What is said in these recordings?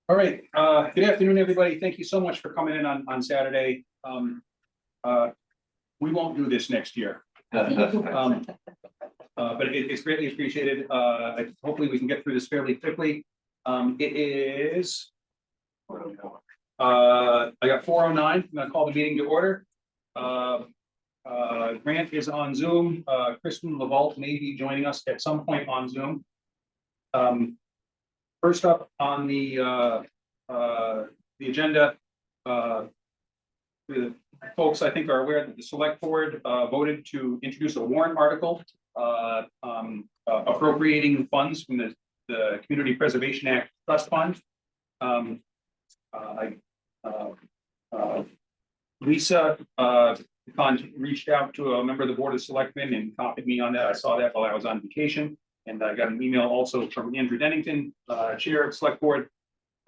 All right, good afternoon, everybody. Thank you so much for coming in on Saturday. We won't do this next year. But it's greatly appreciated. Hopefully we can get through this fairly quickly. It is, I got 4:09. I'm gonna call the meeting to order. Grant is on Zoom. Kristen LaVault may be joining us at some point on Zoom. First up on the agenda, the folks I think are aware that the select board voted to introduce a warrant article appropriating funds from the Community Preservation Act Trust Fund. Lisa reached out to a member of the Board of Selectmen and copied me on that. I saw that while I was on vacation. And I got an email also from Andrew Dennington, Chair of Select Board,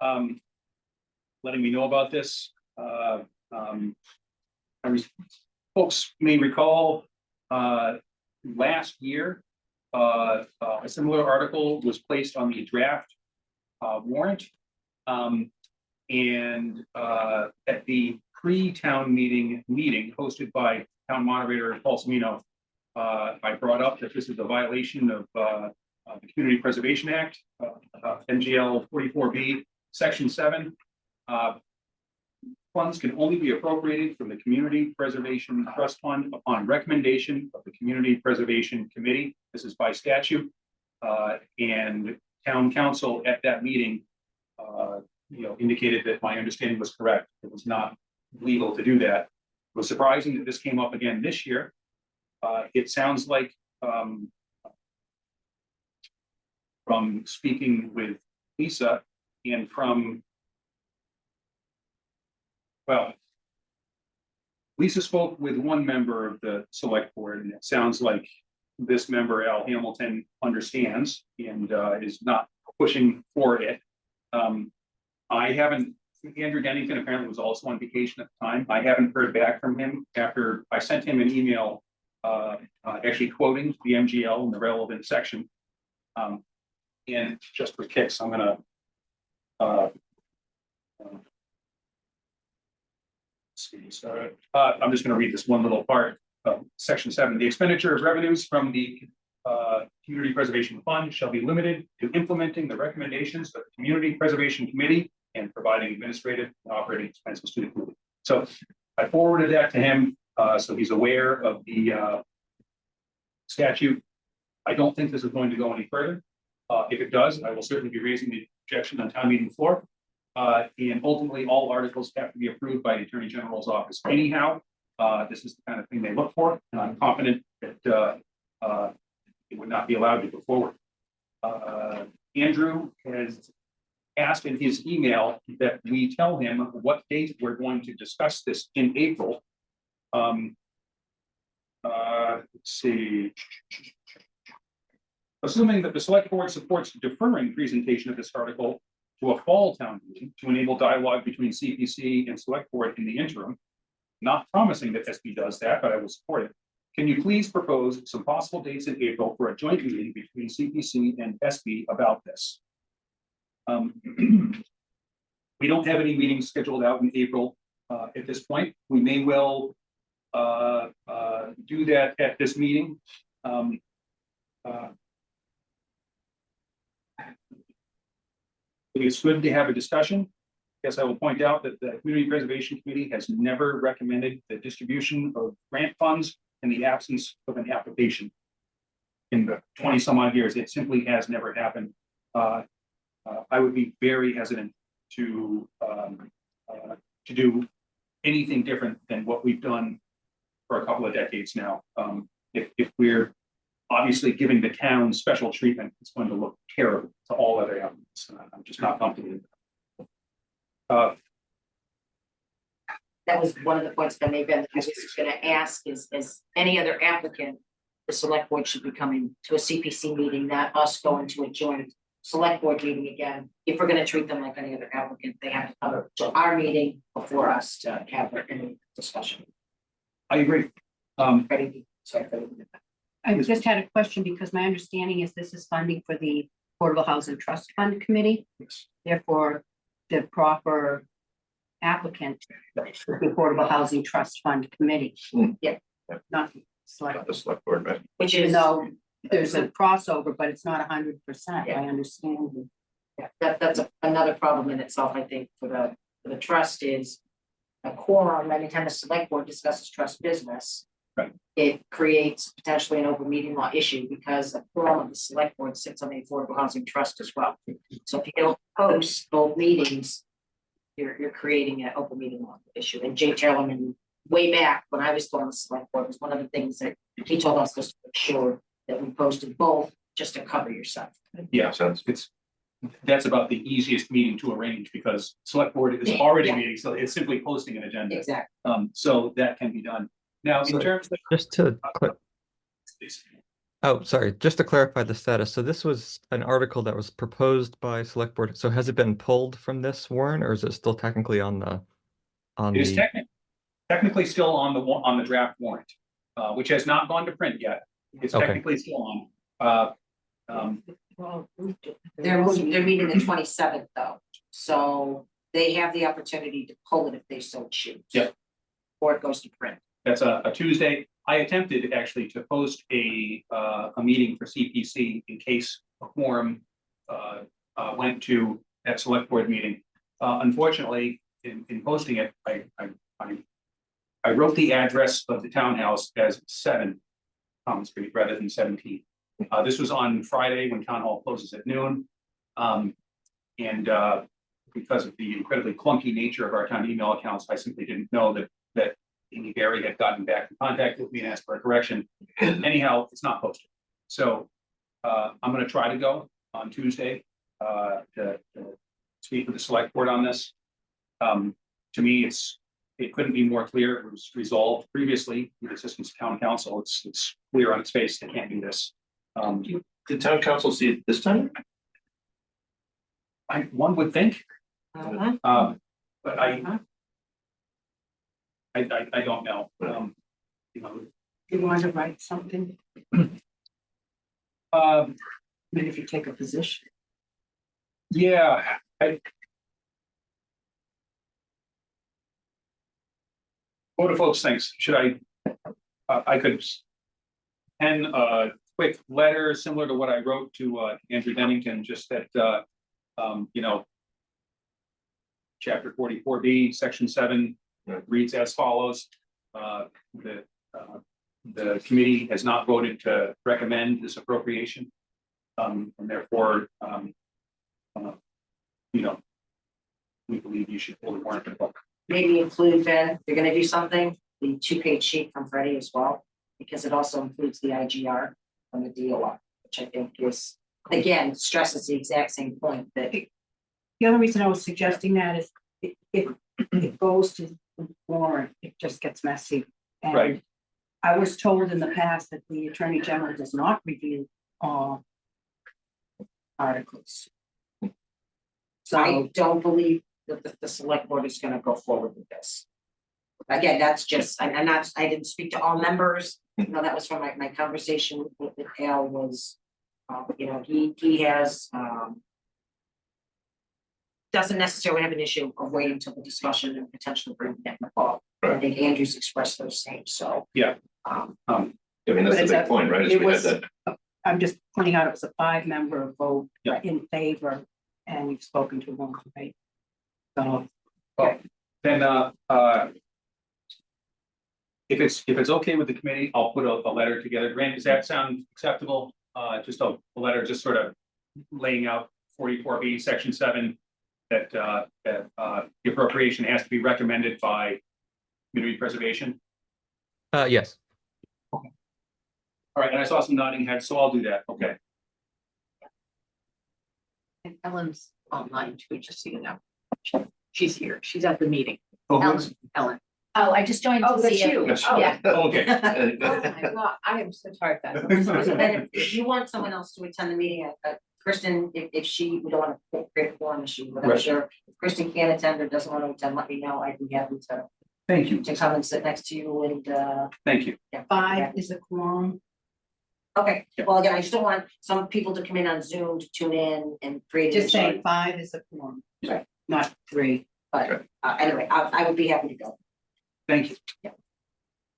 letting me know about this. Folks may recall last year, a similar article was placed on the draft warrant. And at the pre-town meeting hosted by town moderator Paul Semino, I brought up that this is a violation of the Community Preservation Act, MGL 44B, Section 7. Funds can only be appropriated from the Community Preservation Trust Fund upon recommendation of the Community Preservation Committee. This is by statute. And town council at that meeting, indicated that my understanding was correct. It was not legal to do that. It was surprising that this came up again this year. It sounds like from speaking with Lisa and Lisa spoke with one member of the select board, and it sounds like this member, Al Hamilton, understands and is not pushing for it. Andrew Dennington apparently was also on vacation at the time. I haven't heard back from him after I sent him an email actually quoting the MGL in the relevant section. And just for kicks, I'm gonna I'm just gonna read this one little part of Section 7. The expenditure of revenues from the Community Preservation Fund shall be limited to implementing the recommendations of the Community Preservation Committee and providing administrative and operating expenses to the committee. So I forwarded that to him, so he's aware of the statute. I don't think this is going to go any further. If it does, I will certainly be raising the objection on town meeting floor. And ultimately, all articles have to be approved by the Attorney General's office. Anyhow, this is the kind of thing they look for, and I'm confident that it would not be allowed to go forward. Andrew has asked in his email that we tell him what date we're going to discuss this in April. Let's see. Assuming that the select board supports deferring presentation of this article to a fall town meeting to enable dialogue between CPC and select board in the interim, not promising that SB does that, but I will support it. Can you please propose some possible dates in April for a joint meeting between CPC and SB about this? We don't have any meetings scheduled out in April at this point. We may well do that at this meeting. It's good to have a discussion. Yes, I will point out that the Community Preservation Committee has never recommended the distribution of grant funds in the absence of an application. In the 20 some odd years, it simply has never happened. I would be very hesitant to do anything different than what we've done for a couple of decades now. If we're obviously giving the town special treatment, it's going to look terrible to all other applicants. I'm just not comfortable with that. That was one of the points that maybe I was going to ask is any other applicant, the select board should be coming to a CPC meeting, not us going to a joint select board meeting again. If we're going to treat them like any other applicant, they have to come to our meeting before us to have any discussion. I agree. I just had a question because my understanding is this is funding for the Affordable Housing Trust Fund Committee. Yes. Therefore, the proper applicant, the Affordable Housing Trust Fund Committee. Yeah. Not select, Not the select board, right? which even is, though there's a crossover, but it's not 100%, Yeah. I understand. that's another problem in itself, I think, for the trust is a quorum, anytime the select board discusses trust business. Right. It creates potentially an open meeting law issue because a quorum of the select board sits on the Affordable Housing Trust as well. So if you don't post both meetings, you're creating an open meeting law issue. And Jay Tellerman, way back when I was still on the select board, was one of the things that he told us was to make sure that we posted both just to cover yourself. Yeah, Makes sense. that's about the easiest meeting to arrange because select board is already Yeah. meeting, so it's simply posting an agenda. Exactly. So that can be done. Now, in So- terms of. Just to, oh, sorry, just to clarify the status. So this was an article that was proposed by select board. So has it been pulled from this warrant or is it still technically on the, It is technically still on the draft warrant, which has not gone to print yet. It's Okay. technically still on. They're meeting the 27th though, so they have the opportunity to pull it if they so choose. Yeah. Or it goes to print. That's a Tuesday. I attempted actually to post a meeting for CPC in case a quorum went to that select board meeting. Unfortunately, in posting it, I wrote the address of the townhouse as 7 Common Street rather than 17. This was on Friday when town hall closes at noon. Because of the incredibly clunky nature of our town email accounts, I simply didn't know that Amy Berry had gotten back in contact with me and asked for a correction. Anyhow, it's not posted. So I'm gonna try to go on Tuesday to speak with the select board on this. To me, it couldn't be more clear. It was resolved previously with assistance of town council. It's clear on its face. They can't do this. Did town council see it this time? One would think, Uh-huh. but I don't know. You know, You want to write something, um, even if you take a position. yeah, what do folks think? Should I could pen a quick letter similar to what I wrote to Andrew Dennington, just that, you know, Chapter 44B, Section 7 reads as follows. The committee has not voted to recommend this appropriation. And therefore, you know, we believe you should pull the warrant for the vote. Maybe include, Ben, if you're gonna do something, the 2-page sheet from Freddie as well, because it also includes the IGR from the DOR, which I think is, again, stresses the exact same point that. The only reason I was suggesting that is if it goes to the warrant, it just gets messy. And Right. I was told in the past that the Attorney General does not review all articles. I So, don't believe that the select board is gonna go forward with this. Again, that's just, I didn't speak to all members, you know, that was from my conversation with Al was, you know, he has, doesn't necessarily have an issue of waiting till the discussion and potentially bringing it in the fall. I think Andrew's expressed those same, so. Yeah. I mean, that's But the it's big point, right? Is it we had was- that, I'm just pointing out it was a 5-member vote Yeah. in favor, and we've spoken to one, right? So, Then, if it's okay with the committee, I'll put a letter together. Grant, does that sound acceptable? Just a letter, just sort of laying out 44B, Section 7, that the appropriation has to be recommended by community preservation. yes. All right, and I saw some nodding heads, so I'll do that. Okay. And Ellen's online too, just so you know. She's here. She's at the meeting. Ellen. Oh, I just joined Oh, to that's see you. you. Yes. Yeah. Okay. Oh my God, I am so tired. So then if you want someone else to attend the meeting, Kristen, if she, we don't want to create a forum issue, but I'm Right. sure if Kristen can't attend or doesn't want to attend, let me know. I'd be happy Thank you. to come and sit next to you and, Thank you. yeah. 5 is a quorum. Okay, well, again, I still want some people to come in on Zoom to tune in and create. Just say 5 is a quorum. not 3. but anyway, I would be happy to go. Thank you. Yeah.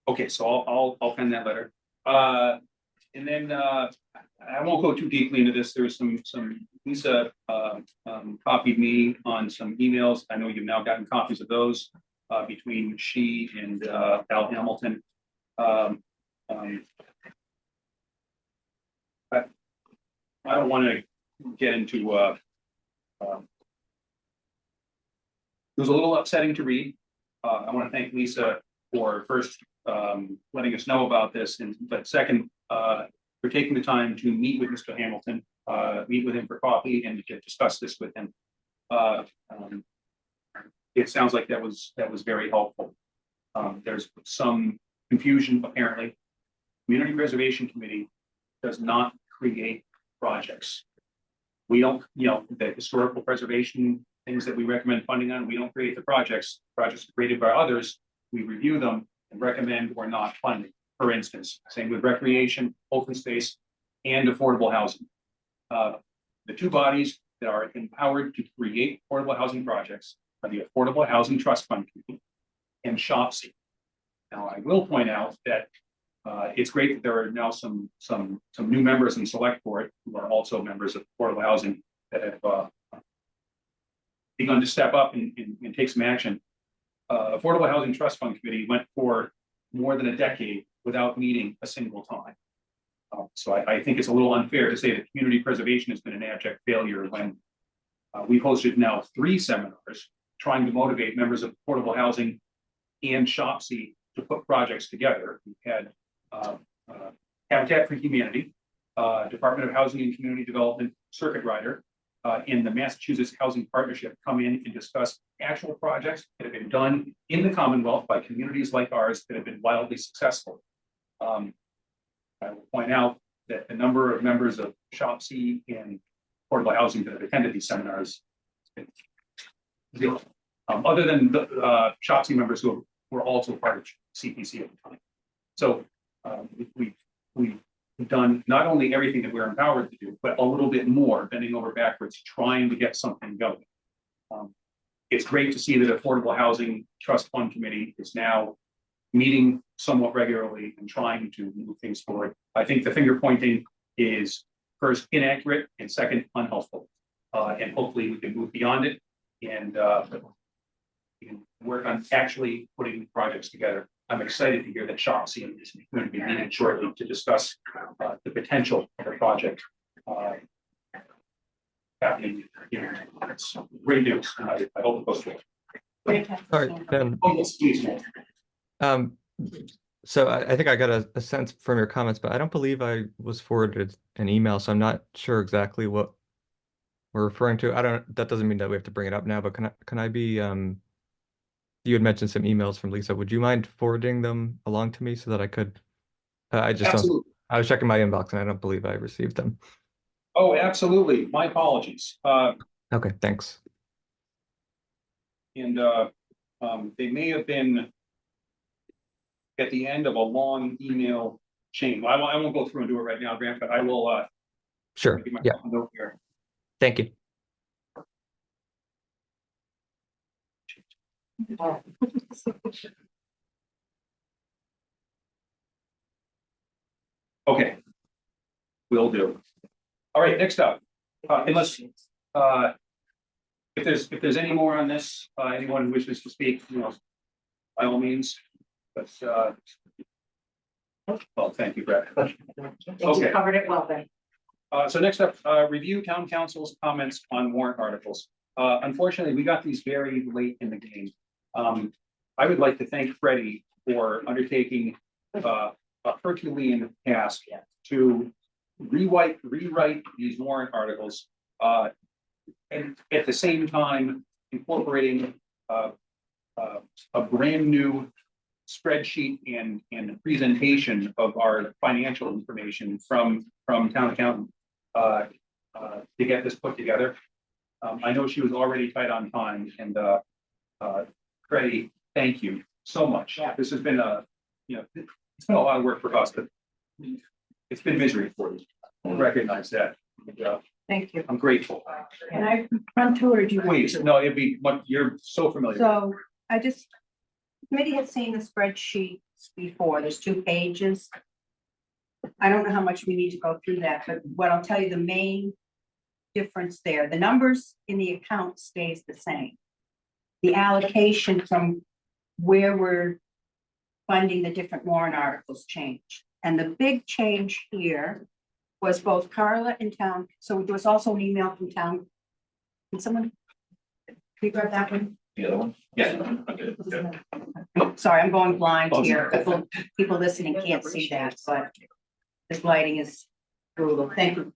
Okay, so I'll pen that letter. And then, I won't go too deeply into this. There's some, Lisa, copied me on some emails. I know you've now gotten copies of those, between she and, Al Hamilton. I don't want to get into, it was a little upsetting to read. I want to thank Lisa for first letting us know about this, but second, for taking the time to meet with Mr. Hamilton, meet with him for coffee and to discuss this with him. It sounds like that was very helpful. There's some confusion apparently. Community Preservation Committee does not create projects. We don't, the historical preservation things that we recommend funding on, we don't create the projects. Projects are created by others. We review them and recommend or not funding. For instance, same with recreation, open space, and affordable housing. The two bodies that are empowered to create affordable housing projects are the Affordable Housing Trust Fund Committee and SHOPC. Now, I will point out that it's great that there are now some new members in select board who are also members of affordable housing that have begun to step up and take some action. Affordable Housing Trust Fund Committee went for more than a decade without meeting a single time. So I think it's a little unfair to say that community preservation has been an abject failure when we've hosted now 3 seminars trying to motivate members of affordable housing and SHOPC to put projects together. We've had Habitat for Humanity, Department of Housing and Community Development, Circuit Rider, in the Massachusetts Housing Partnership come in and discuss actual projects that have been done in the Commonwealth by communities like ours that have been wildly successful. I will point out that the number of members of SHOPC and affordable housing that have attended these seminars has been 0. Other than the SHOPC members who were also part of CPC at the time. So we've done not only everything that we're empowered to do, but a little bit more, bending over backwards, trying to get something going. It's great to see that Affordable Housing Trust Fund Committee is now meeting somewhat regularly and trying to move things forward. I think the finger pointing is first inaccurate and second unhelpful. And hopefully we can move beyond it and we can work on actually putting projects together. I'm excited to hear that SHOPC is going to be meeting shortly to discuss the potential of the project happening here. It's great news. I hope it goes forward. Sorry, Ben. Oh, yes, please. So I think I got a sense from your comments, but I don't believe I was forwarded an email, so I'm not sure exactly what we're referring to. That doesn't mean that we have to bring it up now, but can I be, you had mentioned some emails from Lisa. Would you mind forwarding them along to me so that I could, I just don't, Absolutely. I was checking my inbox and I don't believe I received them. Oh, absolutely. My apologies. Okay, thanks. And they may have been at the end of a long email chain. I won't go through and do it right now, Grant, but I will Sure, give my yeah, note here. thank you. Okay. Will do. All right, next up, unless if there's any more on this, anyone who wishes to speak, by all means. But well, thank you, Brett. You covered it well then. So next up, review town council's comments on warrant articles. Unfortunately, we got these very late in the game. I would like to thank Freddie for undertaking a Herculean task to rewrite these warrant articles and at the same time incorporating a brand new spreadsheet and presentation of our financial information from town accountant to get this put together. I know she was already tight on time, and Freddie, thank you so much. Yeah. This has been it's been a lot of work for us, but it's been misery for you. I recognize that. And, Thank you. I'm grateful. Can I run through it or do you want Please, to? no, it'd be, what, you're so familiar. So I just, committee has seen the spreadsheets before. There's 2 pages. I don't know how much we need to go through that, but what I'll tell you, the main difference there, the numbers in the account stays the same. The allocation from where we're funding the different warrant articles changed. And the big change here was both Carla and town, so there was also an email from town. Can someone? Can you grab that one? The other one? Yeah. Okay, yeah. Sorry, I'm going blind Oh, here. sorry. People listening can't see that, but this lighting is brutal. Thank you.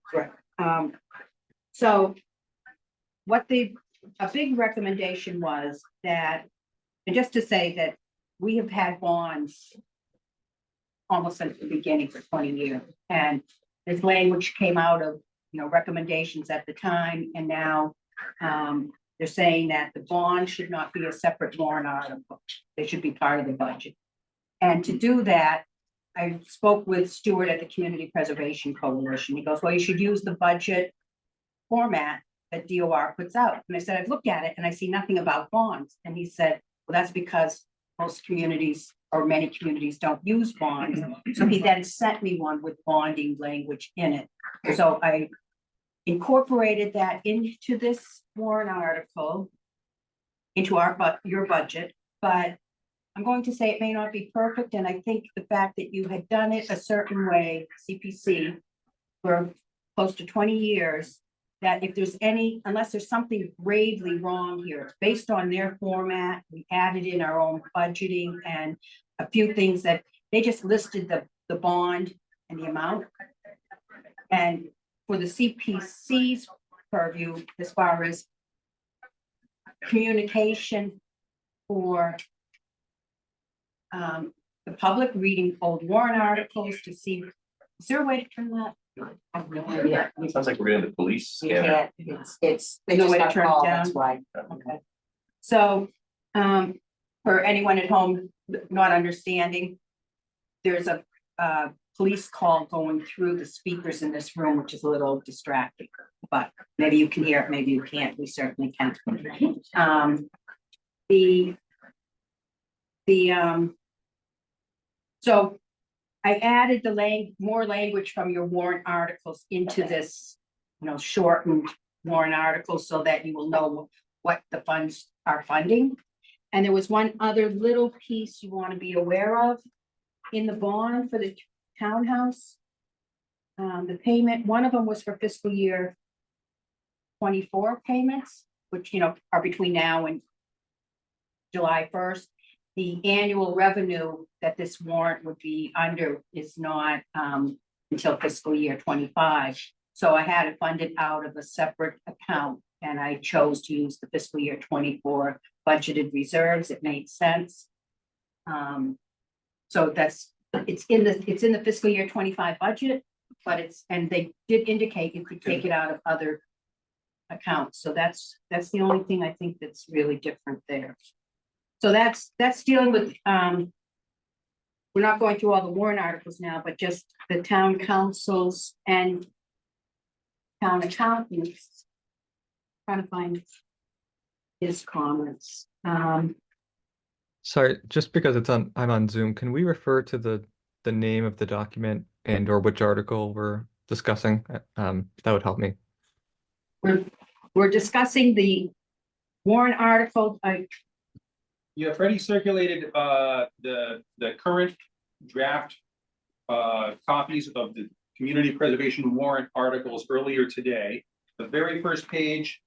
So a big recommendation was that, and just to say that we have had bonds almost since the beginning for 20 years. And this language came out of, recommendations at the time, and now they're saying that the bond should not be a separate warrant article. They should be part of the budget. And to do that, I spoke with Stuart at the Community Preservation Coalition. He goes, well, you should use the budget format that DOR puts out. And I said, I've looked at it and I see nothing about bonds. And he said, well, that's because most communities or many communities don't use bonds. So he then sent me one with bonding language in it. So I incorporated that into this warrant article, into your budget, but I'm going to say it may not be perfect. And I think the fact that you had done it a certain way, CPC, for close to 20 years, that if there's unless there's something gravely wrong here, it's based on their format. We added in our own budgeting and a few things that they just listed the bond and the amount. And for the CPC's purview, as far as communication for the public reading old warrant articles to see, is there a way to turn that? I have no idea. Sounds like we're in the police You scanner. can't, it's, they No just way to got turn it called, down? that's why. Okay. So, for anyone at home not understanding, there's a police call going through the speakers in this room, which is a little distracting, but maybe you can hear it, maybe you can't. We certainly can. So I added more language from your warrant articles into this, shortened warrant article so that you will know what the funds are funding. And there was one other little piece you want to be aware of in the bond for the townhouse. The payment, one of them was for fiscal year 24 payments, which, are between now and July 1st. The annual revenue that this warrant would be under is not until fiscal year 25. So I had it funded out of a separate account, and I chose to use the fiscal year 24 budgeted reserves. It made sense. So it's in the fiscal year 25 budget, but and they did indicate you could take it out of other accounts. So that's the only thing I think that's really different there. So that's dealing with, we're not going through all the warrant articles now, but just the town councils and town accountants. Trying to find his comments. Sorry, just because I'm on Zoom, can we refer to the name of the document and or which article we're discussing? That would help me. We're discussing the warrant article. You have already circulated the current draft copies of the community preservation warrant articles earlier today. The very first page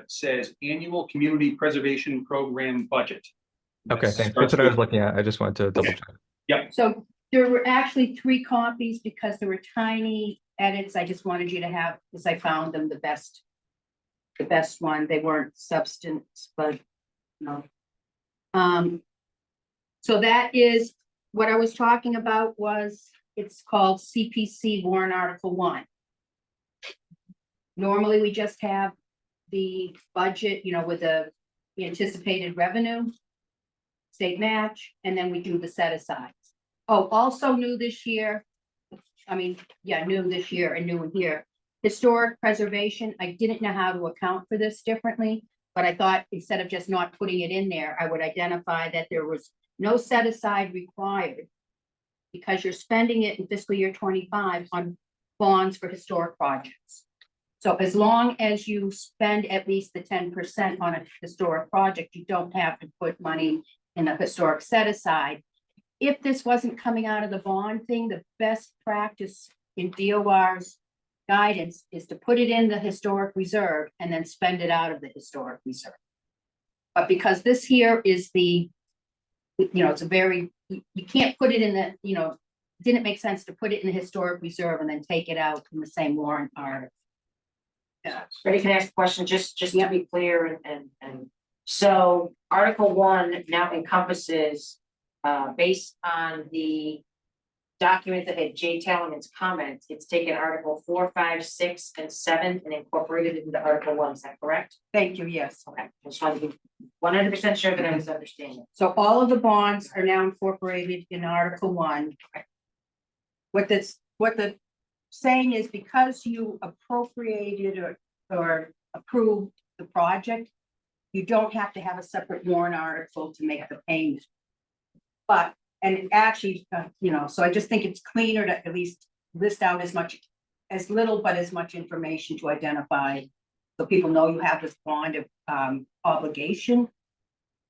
says annual community preservation program budget. Okay, thanks. That's what I was looking at. I just wanted to double check. So there were actually 3 copies because there were tiny edits. I just wanted you to have, because I found them the best one. They weren't substance, but no. So that is what I was talking about. It's called CPC warrant article 1. Normally, we just have the budget, with the anticipated revenue, state match, and then we do the set asides. Oh, also new this year. New this year and new in here Historic preservation, I didn't know how to account for this differently, but I thought instead of just not putting it in there, I would identify that there was no set aside required. Because you're spending it in fiscal year 25 on bonds for historic projects. So as long as you spend at least the 10% on a historic project, you don't have to put money in a historic set aside. If this wasn't coming out of the bond thing, the best practice in DOR's guidance is to put it in the historic reserve and then spend it out of the historic reserve. But because this here is the, it's a very, you can't put it in the, it didn't make sense to put it in the historic reserve and then take it out in the same warrant article. Ready, can I ask a question, just to be clear, and so Article 1 now encompasses, based on the document that had Jay Talman's comments, it's taken Article 4, 5, 6, and 7 and incorporated it into Article 1, is that correct? Thank you, yes. Okay, I just wanted to be 100% sure that I was understanding. So all of the bonds are now incorporated in Article 1. What the saying is, because you appropriated or approved the project, you don't have to have a separate warrant article to make the payment. But, and it actually, so I just think it's cleaner to at least list out as little, but as much information to identify. So people know you have this bond of obligation.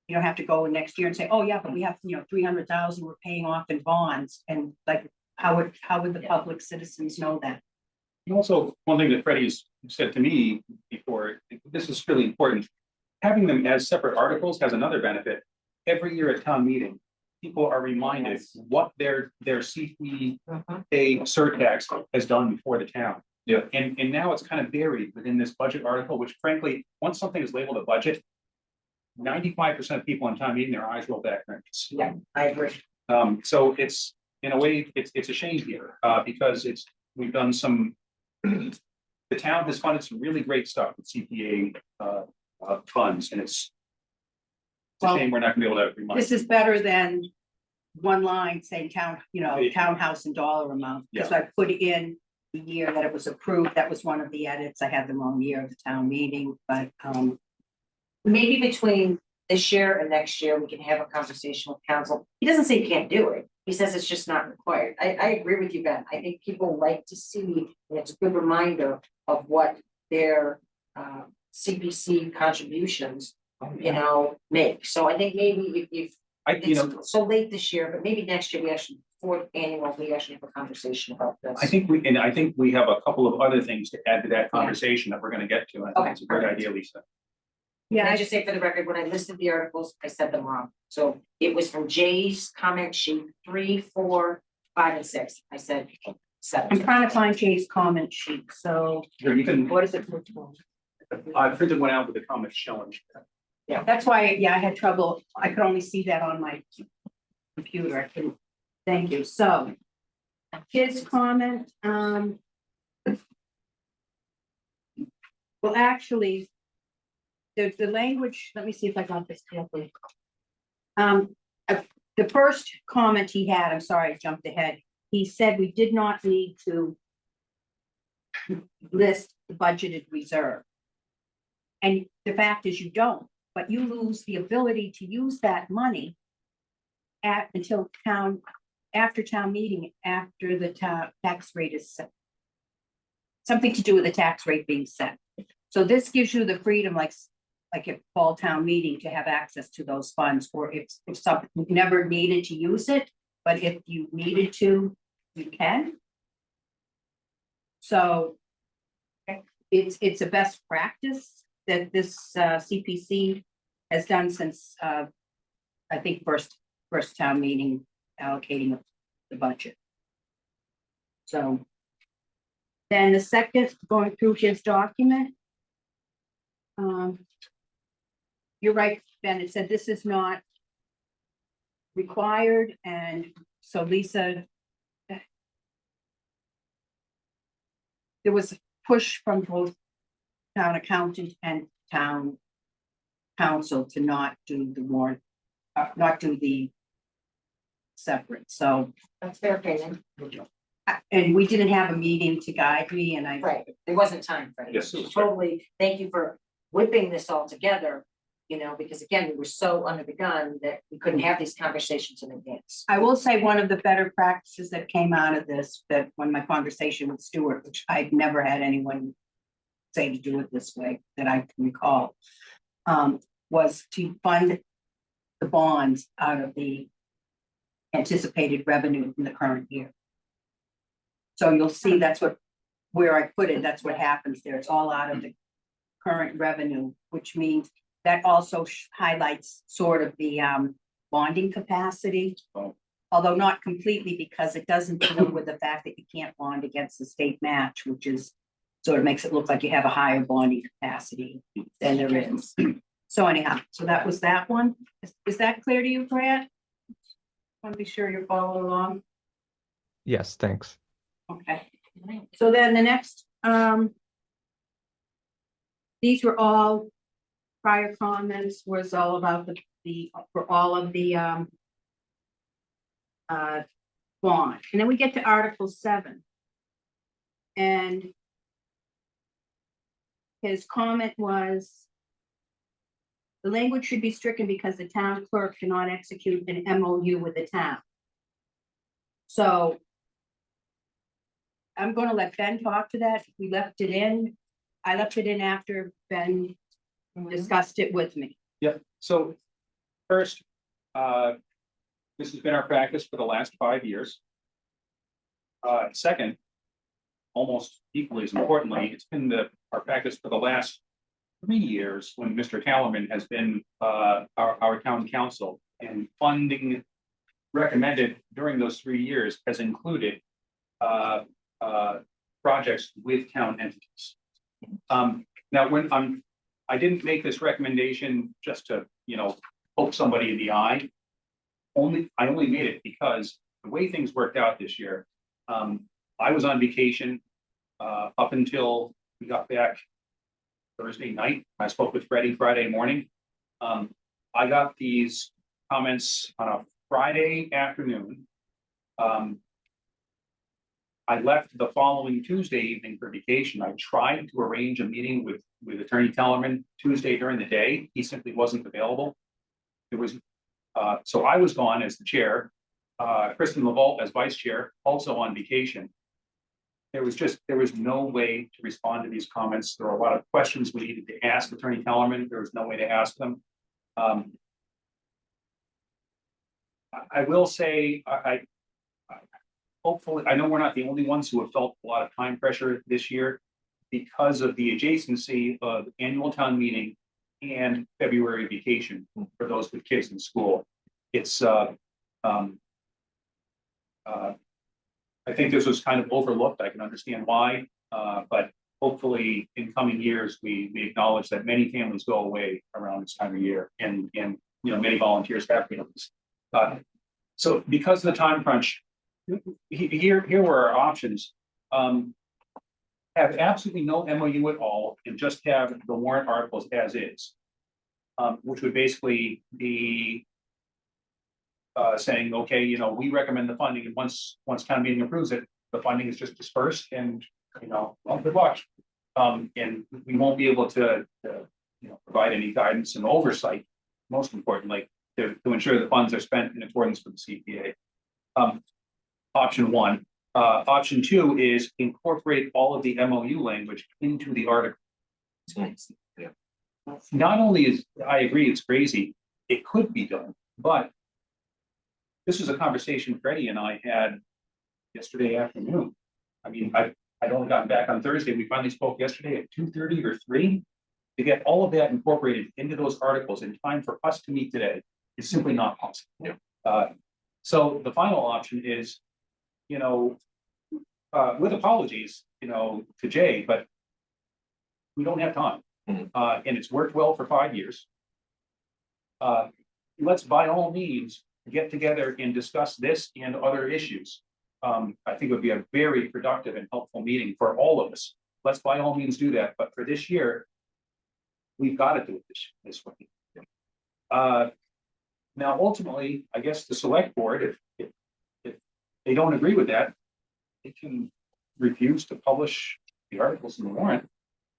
You don't have to go next year and say, oh yeah, but we have, 300,000 we're paying off in bonds, and like, how would the public citizens know that? And also, one thing that Freddie's said to me before, this is really important. Having them as separate articles has another benefit. Every year at town meeting, people are reminded what their CPA surtax has done for the town. Yeah. And now it's kind of buried within this budget article, which frankly, once something is labeled a budget, 95% of people in town meeting, their eyes roll back. Yeah, I agree. So it's, in a way, it's a shame here, because we've done some, the town has funded some really great stuff with CPA funds, and it's a shame we're not gonna be able to remind. This is better than one line saying townhouse and dollar amount, because I put in the year that it was approved. That was one of the edits. I had the wrong year of the town meeting, but Maybe between this year and next year, we can have a conversation with council. He doesn't say he can't do it. He says it's just not required. I agree with you, Ben. I think people like to see, and it's a good reminder of what their CPC contributions, make. So I think maybe if it's so late this year, but maybe next year we actually, fourth annual, we actually have a conversation about this. I think we have a couple of other things to add to that conversation that we're gonna get to. I think it's a great idea, Lisa. Can I just say for the record, when I listed the articles, I said them wrong. So it was from Jay's comment sheet 3, 4, 5, and 6. I said 7. I'm trying to find Jay's comment sheet. So Here, you can, What is it? I printed one out with the comments showing. that's why, I had trouble. I could only see that on my computer. I couldn't. Thank you. So his comment, well, actually, the language, let me see if I got this correctly. The first comment he had, I'm sorry, I jumped ahead. He said we did not need to list the budgeted reserve. And the fact is you don't, but you lose the ability to use that money after town meeting, after the tax rate is set. Something to do with the tax rate being set. So this gives you the freedom, like at fall town meeting, to have access to those funds, or if something you never needed to use it, but if you needed to, you can. So it's a best practice that this CPC has done since I think first town meeting allocating the budget. So then the second, going through his document. You're right, Ben, it said this is not required, and so Lisa, there was a push from both town accountant and town council to not do the warrant, not do the separate, so. That's fair opinion. And we didn't have a meeting to guide me and I. Right, there wasn't time, Freddie. Yes. So totally, thank you for whipping this all together, you know, because again, we were so under the gun that we couldn't have these conversations in advance. I will say one of the better practices that came out of this, that when my conversation with Stuart, which I've never had anyone say to do it this way that I can recall, was to fund the bonds out of the anticipated revenue in the current year. So you'll see that's what, where I put it, that's what happens there. It's all out of the current revenue, which means that also highlights sort of the bonding capacity. Oh. Although not completely, because it doesn't deal with the fact that you can't bond against the state match, which is sort of makes it look like you have a higher bonding capacity than there is. So anyhow, so that was that one. Is that clear to you, Brad? Want to be sure you're following along. Yes, thanks. Okay, so then the next, these were all prior comments, was all about for all of the bond, and then we get to Article 7. And his comment was, the language should be stricken because the town clerk cannot execute an MOU with the town. So I'm gonna let Ben talk to that. We left it in. I left it in after Ben discussed it with me. Yep, so first, this has been our practice for the last 5 years. Second, almost equally as importantly, it's been our practice for the last 3 years when Mr. Callerman has been our town council, and funding recommended during those 3 years has included projects with town entities. Now, when I didn't make this recommendation just to, poke somebody in the eye. I only made it because the way things worked out this year, I was on vacation up until we got back Thursday night. I spoke with Freddie Friday morning. I got these comments on a Friday afternoon. I left the following Tuesday evening for vacation. I tried to arrange a meeting with Attorney Tellerman Tuesday during the day. He simply wasn't available. So I was gone as the chair, Kristen LaVault as vice chair, also on vacation. There was no way to respond to these comments. There were a lot of questions we needed to ask Attorney Tellerman. There was no way to ask them. I will say, hopefully, I know we're not the only ones who have felt a lot of time pressure this year because of the adjacency of annual town meeting and February vacation for those with kids in school. It's, I think this was kind of overlooked. I can understand why, but hopefully in coming years, we acknowledge that many families go away around this time of year, and many volunteers have families. So because of the time crunch, here were our options. Have absolutely no MOU at all and just have the warrant articles as is, which would basically be saying, okay, we recommend the funding, and once town meeting approves it, the funding is just dispersed, and well, good luck. And we won't be able to provide any guidance and oversight, most importantly, to ensure the funds are spent in accordance with the CPA. Option one. Option two is incorporate all of the MOU language into the article. Yeah. Not only is, I agree, it's crazy, it could be done, but this was a conversation Freddie and I had yesterday afternoon. I mean, I'd only gotten back on Thursday. We finally spoke yesterday at 2:30 or 3. To get all of that incorporated into those articles in time for us to meet today is simply not possible. Yeah. So the final option is, with apologies, to Jay, but we don't have time. Mhm. And it's worked well for 5 years. Let's by all means get together and discuss this and other issues. I think it would be a very productive and helpful meeting for all of us. Let's by all means do that. But for this year, we've got to do it this way. Now, ultimately, I guess the select board, if they don't agree with that, they can refuse to publish the articles in the warrant.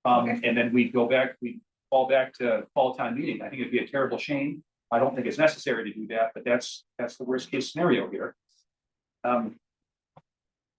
Okay. And then we fall back to fall town meeting. I think it'd be a terrible shame. I don't think it's necessary to do that, but that's the worst case scenario here.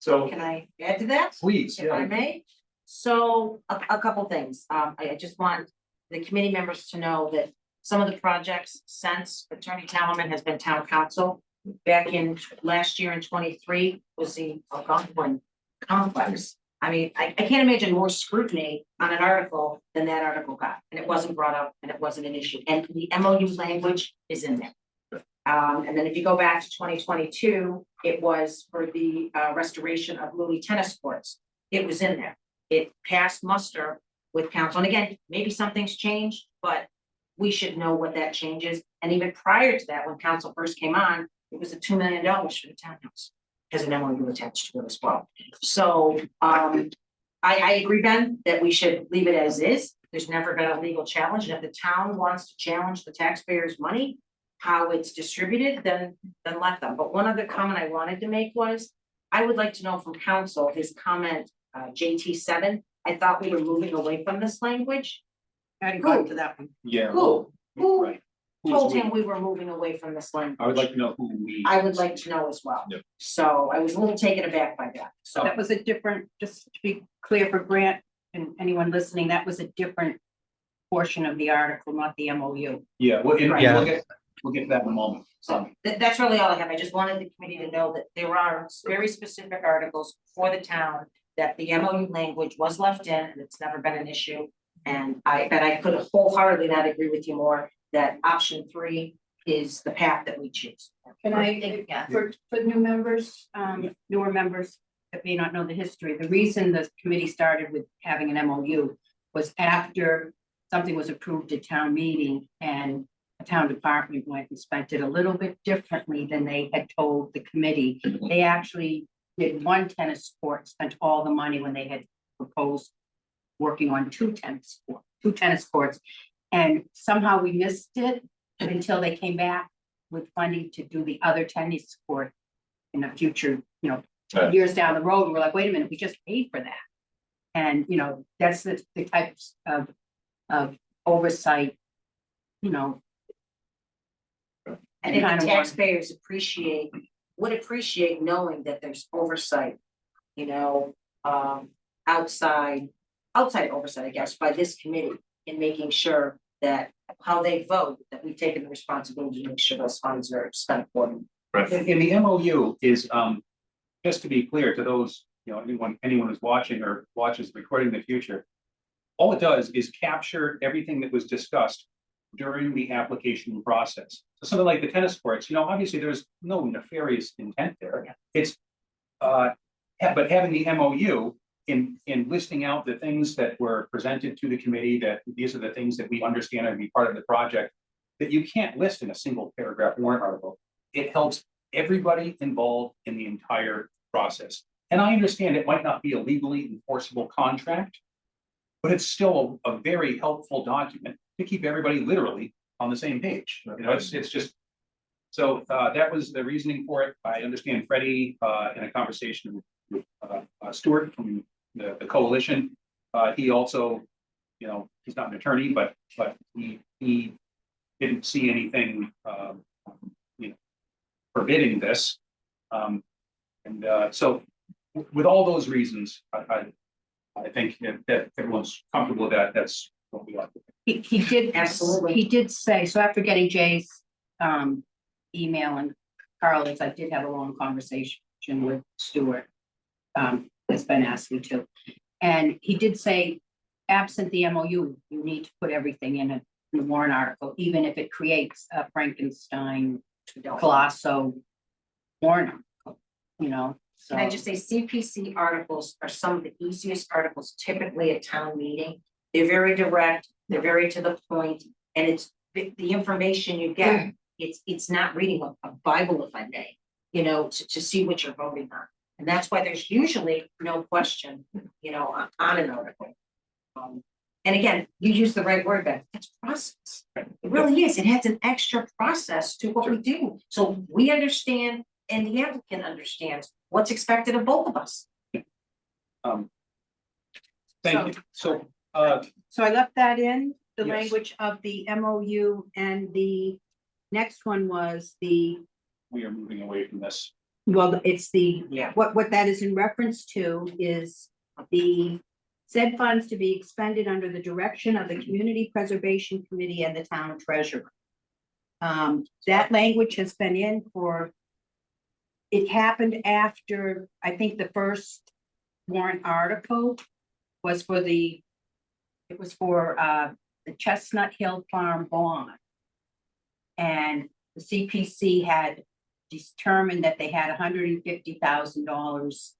So Can I add to that? please, If I yeah, may. So a couple things. I just want the committee members to know that some of the projects since Attorney Tallerman has been town council. Back in last year in 23 was the Algonquin complex. I mean, I can't imagine more scrutiny on an article than that article got, and it wasn't brought up and it wasn't an issue, and the MOU language is in there. And then if you go back to 2022, it was for the restoration of Louis tennis courts. It was in there. It passed muster with council. And again, maybe something's changed, but we should know what that change is. And even prior to that, when council first came on, it was a $2 million for the townhouse. Has an MOU attached to it as well. So I agree, Ben, that we should leave it as is. There's never been a legal challenge. And if the town wants to challenge the taxpayers' money, how it's distributed, then let them. But one other comment I wanted to make was, I would like to know from council, his comment, JT7, I thought we were moving away from this language. I didn't go to that one. yeah. Who Right. Who's told we? him we were moving away from this language? I would like to know who we. I would like to know as well. Yep. So I was a little taken aback by that. So That was a different, just to be clear for Grant and anyone listening, that was a different portion of the article, not the MOU. Yeah, well, and Yeah. we'll get to that in a moment. So that's really all I have. I just wanted the committee to know that there are very specific articles for the town that the MOU language was left in, and it's never been an issue. And I could wholeheartedly not agree with you more, that option 3 is the path that we choose. Can I, for new members, newer members that may not know the history, the reason the committee started with having an MOU was after something was approved at town meeting and a town department went and spent it a little bit differently than they had told the committee. They actually did one tennis court, spent all the money when they had proposed working on two tennis courts. And somehow we missed it until they came back with funding to do the other tennis court in the future, Right. years down the road. We're like, wait a minute, we just paid for that. And, that's the types of oversight, And if Kind the of one. taxpayers would appreciate knowing that there's oversight, outside oversight, I guess, by this committee in making sure that how they vote, that we've taken the responsibility to make sure those funds are spent accordingly. Right. And the MOU is, just to be clear to those, anyone who's watching or watches the recording in the future. All it does is capture everything that was discussed during the application process. So something like the tennis courts, obviously there's no nefarious intent there. It's, but having the MOU in listing out the things that were presented to the committee, that these are the things that we understand and be part of the project, that you can't list in a single paragraph warrant article. It helps everybody involved in the entire process. And I understand it might not be a legally enforceable contract, but it's still a very helpful document to keep everybody literally on the same page. It's just, so that was the reasoning for it. I understand Freddie in a conversation with Stuart from the coalition. He also, he's not an attorney, but he didn't see anything forbidding this. So with all those reasons, I think that everyone's comfortable with that. That's what we like. He did, Absolutely. he did say, so after getting Jay's email and Carla's, I did have a long conversation with Stuart. That's been asked me to. And he did say, absent the MOU, you need to put everything in the warrant article, even if it creates a Frankenstein colossal warrant article, so. Can I just say CPC articles are some of the easiest articles typically at town meeting. They're very direct, they're very to the point, and it's the information you get. It's not reading a Bible, if I may, to see what you're voting on. And that's why there's usually no question, on an article. And again, you use the right word, Beth, it's process. It really is. It has an extra process to what we do. So we understand and the applicant understands what's expected of both of us. Thank you. So, So I left that in, the Yes. language of the MOU, and the next one was the, we are moving away from this. well, it's the, Yeah. what that is in reference to is the said funds to be expended under the direction of the Community Preservation Committee and the town treasurer. That language has been in for, it happened after, I think the first warrant article was for the, it was for the Chestnut Hill Farm bond. And the CPC had determined that they had $150,000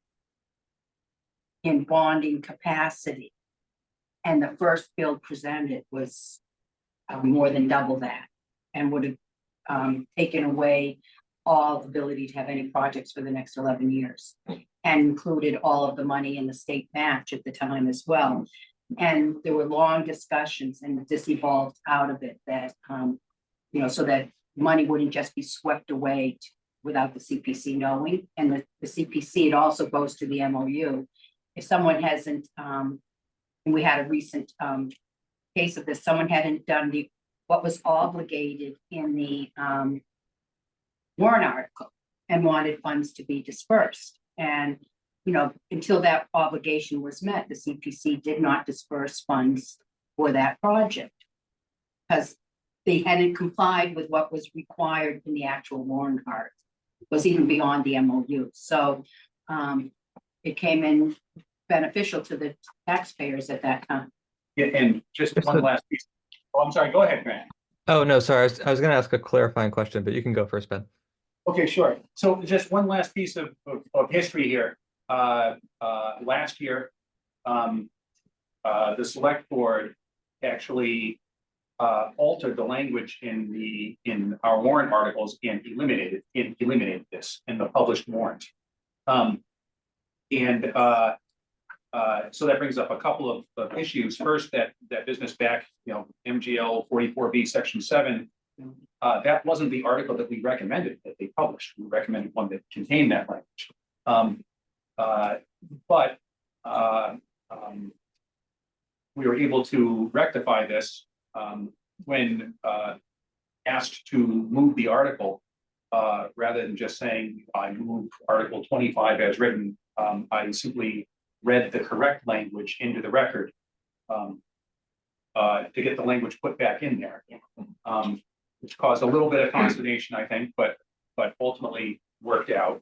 in bonding capacity. And the first bill presented was more than double that, and would have taken away all ability to have any projects for the next 11 years. And included all of the money in the state match at the time as well. And there were long discussions, and this evolved out of it that, you know, so that money wouldn't just be swept away without the CPC knowing. And the CPC, it also goes to the MOU. If someone hasn't, and we had a recent case of this, someone hadn't done what was obligated in the warrant article and wanted funds to be dispersed. And, you know, until that obligation was met, the CPC did not disperse funds for that project, because they hadn't complied with what was required in the actual warrant article. It was even beyond the MOU. So it came in beneficial to the taxpayers at that time. Yeah, and just Just one a- last piece. Oh, I'm sorry, go ahead, Grant. Oh, no, sorry. I was going to ask a clarifying question, but you can go first, Ben. Okay, sure. So just one last piece of history here. Last year, the select board actually altered the language in our warrant articles and eliminated this in the published warrant. So that brings up a couple of issues. First, that business back, you know, MGL 44B Section 7. That wasn't the article that we recommended that they published. We recommended one that contained that language. But we were able to rectify this when asked to move the article, rather than just saying I move Article 25 as written. I simply read the correct language into the record to get the language put back in there, which caused a little bit of consternation, I think, but ultimately worked out.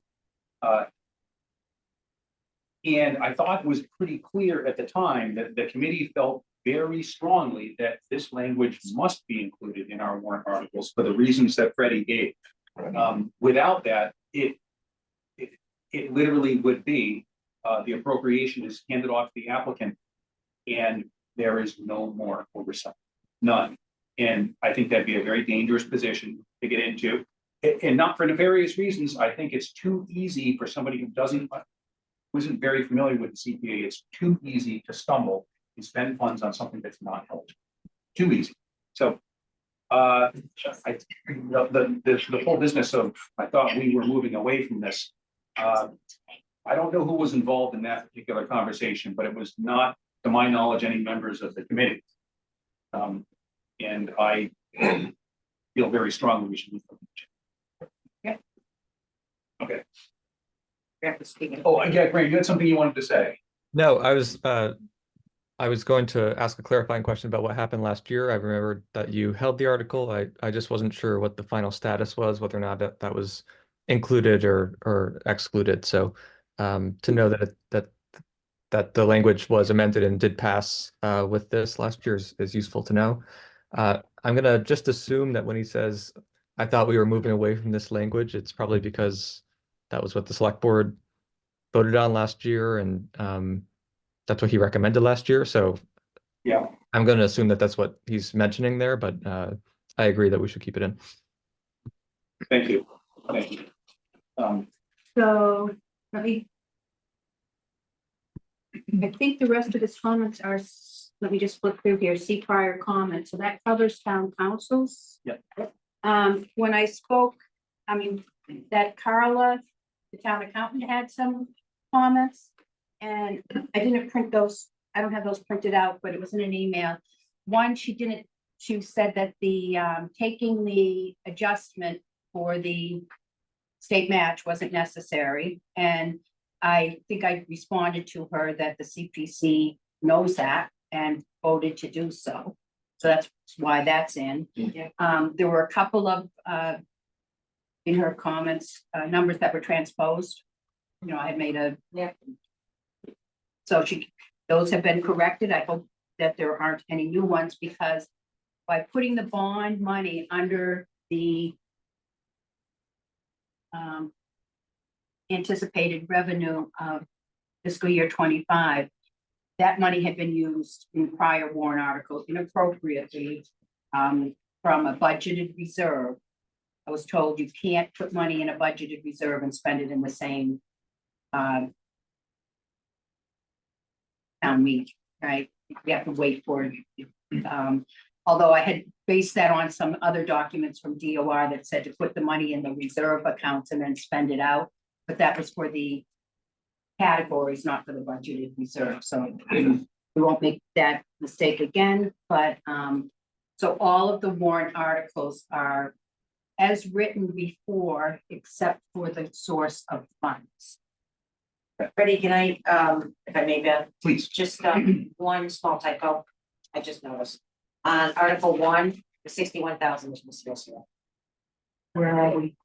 And I thought it was pretty clear at the time that the committee felt very strongly that this language must be included in our warrant articles for the reasons that Freddie gave. Without that, it literally would be the appropriation is handed off to the applicant, and there is no more oversight, none. And I think that'd be a very dangerous position to get into, and not for nefarious reasons. I think it's too easy for somebody who isn't very familiar with the CPA. It's too easy to stumble and spend funds on something that's not helpful. Too easy. So the whole business of, I thought we were moving away from this. I don't know who was involved in that particular conversation, but it was not, to my knowledge, any members of the committee. And I feel very strongly we should move from. Yeah. Okay. Grant was speaking. Oh, yeah, Grant, you had something you wanted to say. No, I was going to ask a clarifying question about what happened last year. I remembered that you held the article. I just wasn't sure what the final status was, whether or not that was included or excluded. So to know that the language was amended and did pass with this last year is useful to know. I'm gonna just assume that when he says, I thought we were moving away from this language, it's probably because that was what the select board voted on last year, and that's what he recommended last year. So Yeah. I'm going to assume that that's what he's mentioning there, but I agree that we should keep it in. Thank you. Thank you. So let me. I think the rest of his comments are, let me just flip through here, see prior comments. So that covers town councils. Yep. When I spoke, I mean, that Carla, the town accountant, had some comments. and I didn't print those, I don't have those printed out, but it was in an email. One, she said that the, taking the adjustment for the state match wasn't necessary, and I think I responded to her that the CPC knows that and voted to do so. So that's why that's in. Yeah. There were a couple of, in her comments, numbers that were transposed. You know, I had made a. Yeah. So those have been corrected. I hope that there aren't any new ones, because by putting the bond money under the anticipated revenue of fiscal year 25, that money had been used in prior warrant articles inappropriately from a budgeted reserve. I was told you can't put money in a budgeted reserve and spend it in the same town meeting, right? You have to wait for it. Although I had based that on some other documents from DOR that said to put the money in the reserve accounts and then spend it out, but that was for the categories, not for the budgeted reserve. So we won't make that mistake again, but so all of the warrant articles are as written before, except for the source of funds. Freddie, can I, if I may, Beth, Please. just one small typo, I just noticed. On Article 1, the 61,000 is misplaced here. Where are we?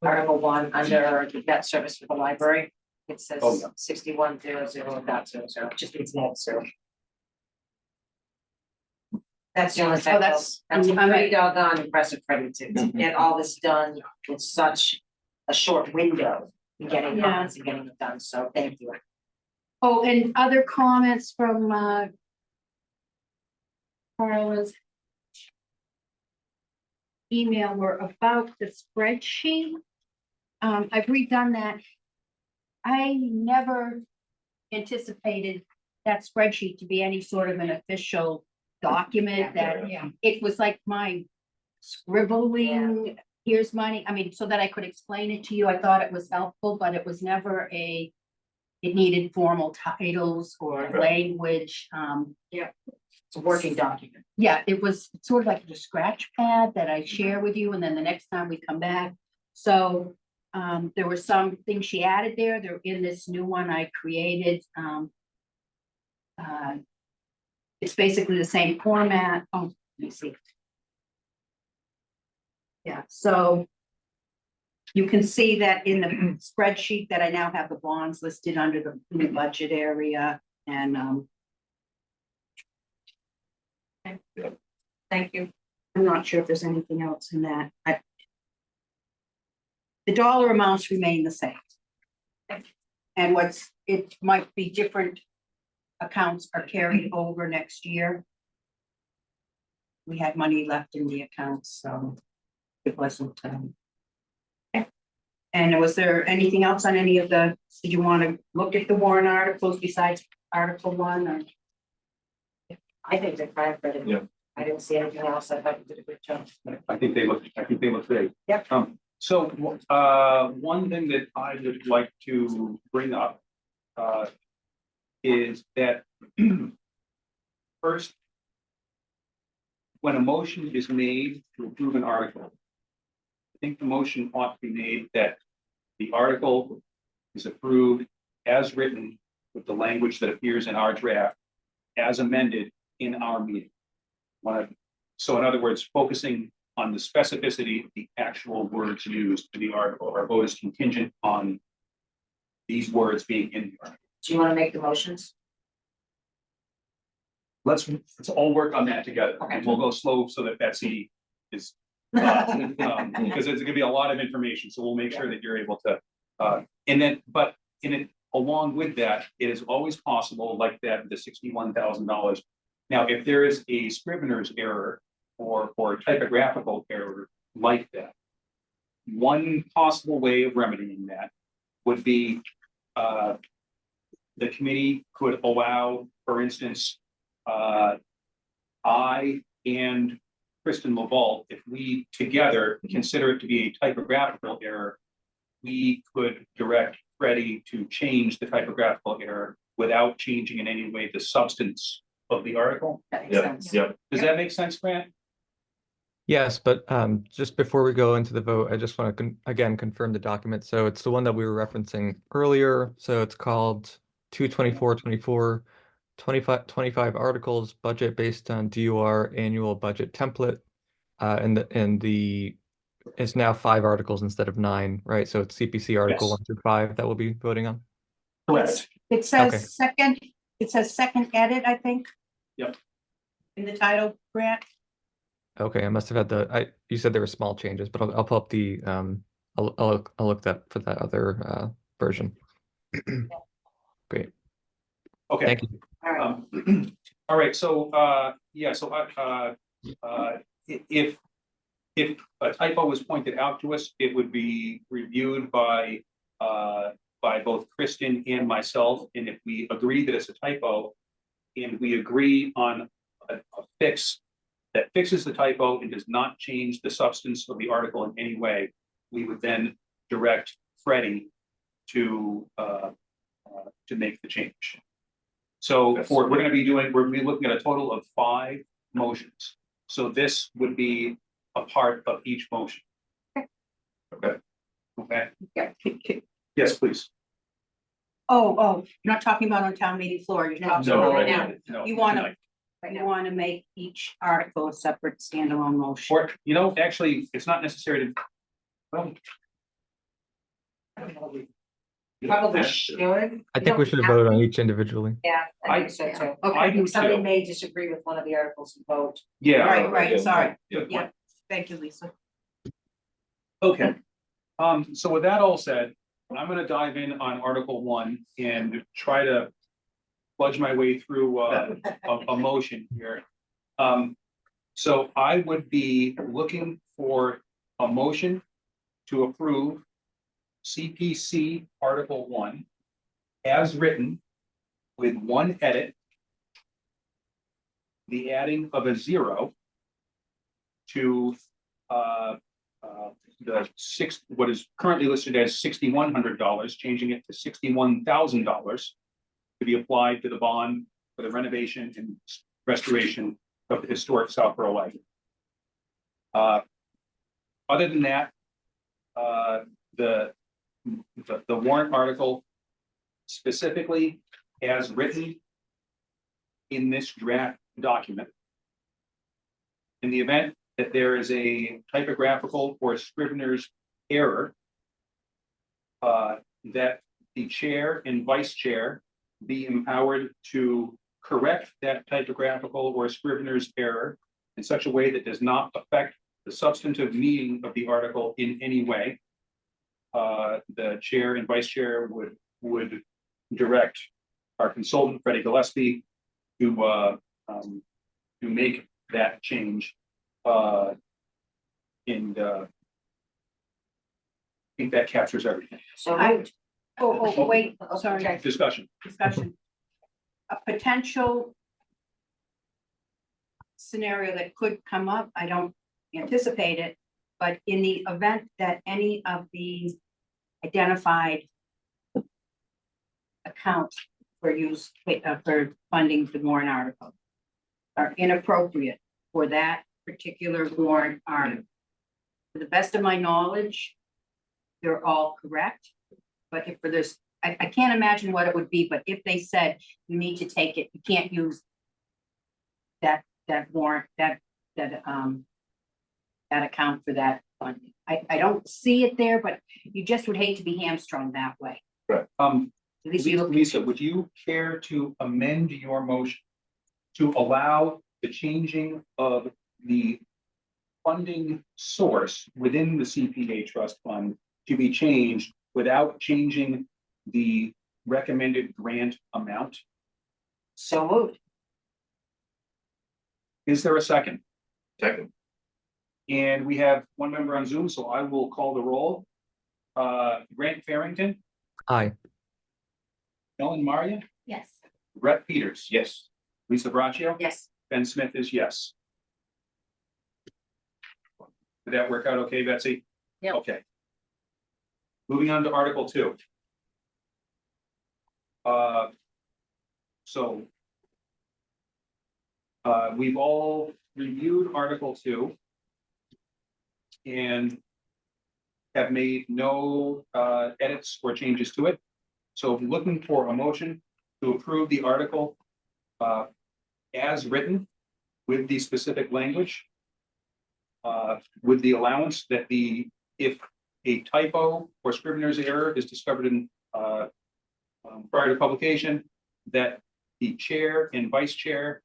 Article 1, under the debt service for the library, it says Oh, yeah. 6100.00, just means net zero. That's the only Oh, typo. that's- That's I'm pretty doggone impressive, Freddie, to get all this done in such a short window. And getting Yeah. comments and getting it done, so thank you. Oh, and other comments from Carla's email were about the spreadsheet. I've redone that. I never anticipated that spreadsheet to be any sort of an official document that it was like my scribbling, here's money, I mean, so that I could explain it to you. I thought it was helpful, but it was never it needed formal titles or language. It's a working document. Yeah, it was sort of like a scratch pad that I share with you, and then the next time we come back. So there were some things she added there. They're in this new one I created. It's basically the same format. Oh, let me see. Yeah, so you can see that in the spreadsheet that I now have the bonds listed under the new budget area, and Thank you. I'm not sure if there's anything else in that. The dollar amounts remain the same. And it might be different accounts are carried over next year. We had money left in the accounts, so it wasn't. And was there anything else on any of did you want to look at the warrant articles besides Article 1 or? I think they're fine, Freddie. Yeah. I didn't see anything else. I thought you did a good job. I think they look great. Yep. So, one thing that I would like to bring up, is that first, when a motion is made to approve an article, I think the motion ought to be made that the article is approved as written with the language that appears in our draft, as amended in our meeting. So in other words, focusing on the specificity of the actual words used in the article. Our vote is contingent on these words being in the article. Do you want to make the motions? Let's all work on that together, Okay. and we'll go slow so that Betsy is, because it's gonna be a lot of information, so we'll make sure that you're able to, but in it, along with that, it is always possible, like that, the $61,000. Now, if there is a scrivener's error or a typographical error like that, one possible way of remedying that would be, the committee could allow, for instance, I and Kristen LaVault, if we together consider it to be a typographical error, we could direct Freddie to change the typographical error without changing in any way the substance of the article. That makes Yep, sense. yep. Does that make sense, Grant? Yes, but just before we go into the vote, I just want to again confirm the document. So it's the one that we were referencing earlier. So it's called 22424, 25 articles, budget based on DOR annual budget template. And it's now 5 articles instead of 9, right? So it's CPC Article Yes. 1 through 5 that we'll be voting on. Correct. It Okay. says second edit, I think. Yep. In the title, Grant. Okay, I must have had you said there were small changes, but I'll pull up the I'll look that for that other version. Great. Okay. Thank you. All right, All right, so, yeah, so, if a typo was pointed out to us, it would be reviewed by both Kristen and myself, and if we agree that it's a typo, and we agree on a fix that fixes the typo and does not change the substance of the article in any way, we would then direct Freddie to make the change. So we're gonna be looking at a total of 5 motions. So this would be a part of each motion. Okay. Okay, yes, please. Oh, you're not talking about on town meeting floor, you're talking No, about right now. No, You wanna- tonight. You want to make each article a separate standalone motion. Or, actually, it's not necessary to. Well, probably should. I think we should vote on each individually. Yeah, I think so too. I do Somebody too. may disagree with one of the articles and vote. Yeah. Right, sorry. Good Yeah, point. thank you, Lisa. Okay, so with that all said, I'm gonna dive in on Article 1 and try to fudge my way through a motion here. So I would be looking for a motion to approve CPC Article 1 as written with one edit, the adding of a 0 to what is currently listed as $6,100, changing it to $61,000 to be applied to the bond for the renovation and restoration of the historic Southborough Library. Other than that, the warrant article specifically as written in this draft document, in the event that there is a typographical or scrivener's error, that the chair and vice chair be empowered to correct that typographical or scrivener's error in such a way that does not affect the substantive meaning of the article in any way. The chair and vice chair would direct our consultant, Freddie Gillespie, to make that change. And I think that captures everything. So I- moved. Oh, wait, sorry, Okay. Discussion. discussion. A potential scenario that could come up, I don't anticipate it, but in the event that any of the identified accounts for use, for funding the warrant article are inappropriate for that particular warrant article. To the best of my knowledge, they're all correct. But if for this, I can't imagine what it would be, but if they said you need to take it, you can't use that warrant, that account for that funding. I don't see it there, but you just would hate to be hamstrung that way. At least you look. Lisa, would you care to amend your motion to allow the changing of the funding source within the CPA trust fund to be changed without changing the recommended grant amount? So moved. Is there a second? Second. And we have one member on Zoom, so I will call the roll. Grant Farrington, Aye. Ellen Maria, Yes. Brett Peters. Yes. Lisa Braccio. Yes. Ben Smith is yes. Did that work out okay, Betsy? Yep. Okay. Moving on to Article 2. So we've all reviewed Article 2 and have made no edits or changes to it. So looking for a motion to approve the article as written with the specific language, with the allowance that if a typo or scrivener's error is discovered in prior to publication, that the chair and vice chair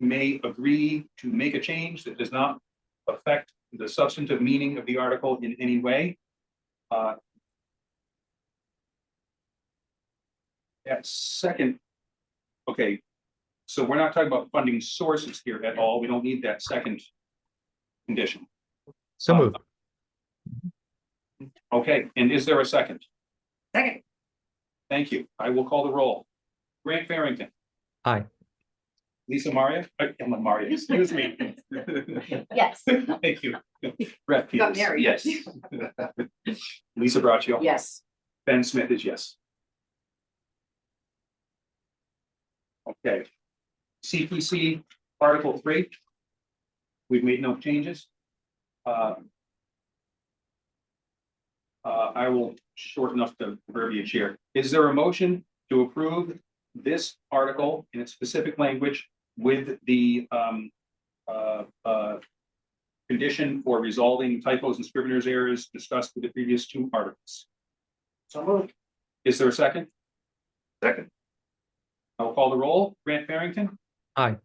may agree to make a change that does not affect the substantive meaning of the article in any way. That second, okay, so we're not talking about funding sources here at all. We don't need that second condition. So moved. Okay, and is there a second? Second, Thank you. I will call the roll. Grant Farrington. Aye. Lisa Maria, Emma Maria, excuse me. yes. Thank you. Brett Got Peters. married. Yes. Lisa Braccio. Yes. Ben Smith is yes. Okay. CPC Article 3. We've made no changes. I will shorten up the verbiage here. Is there a motion to approve this article in its specific language with the condition for resolving typos and scrivener's errors discussed with the previous two articles? So moved. Is there a second? Second. I'll call the roll. Grant Farrington. Aye.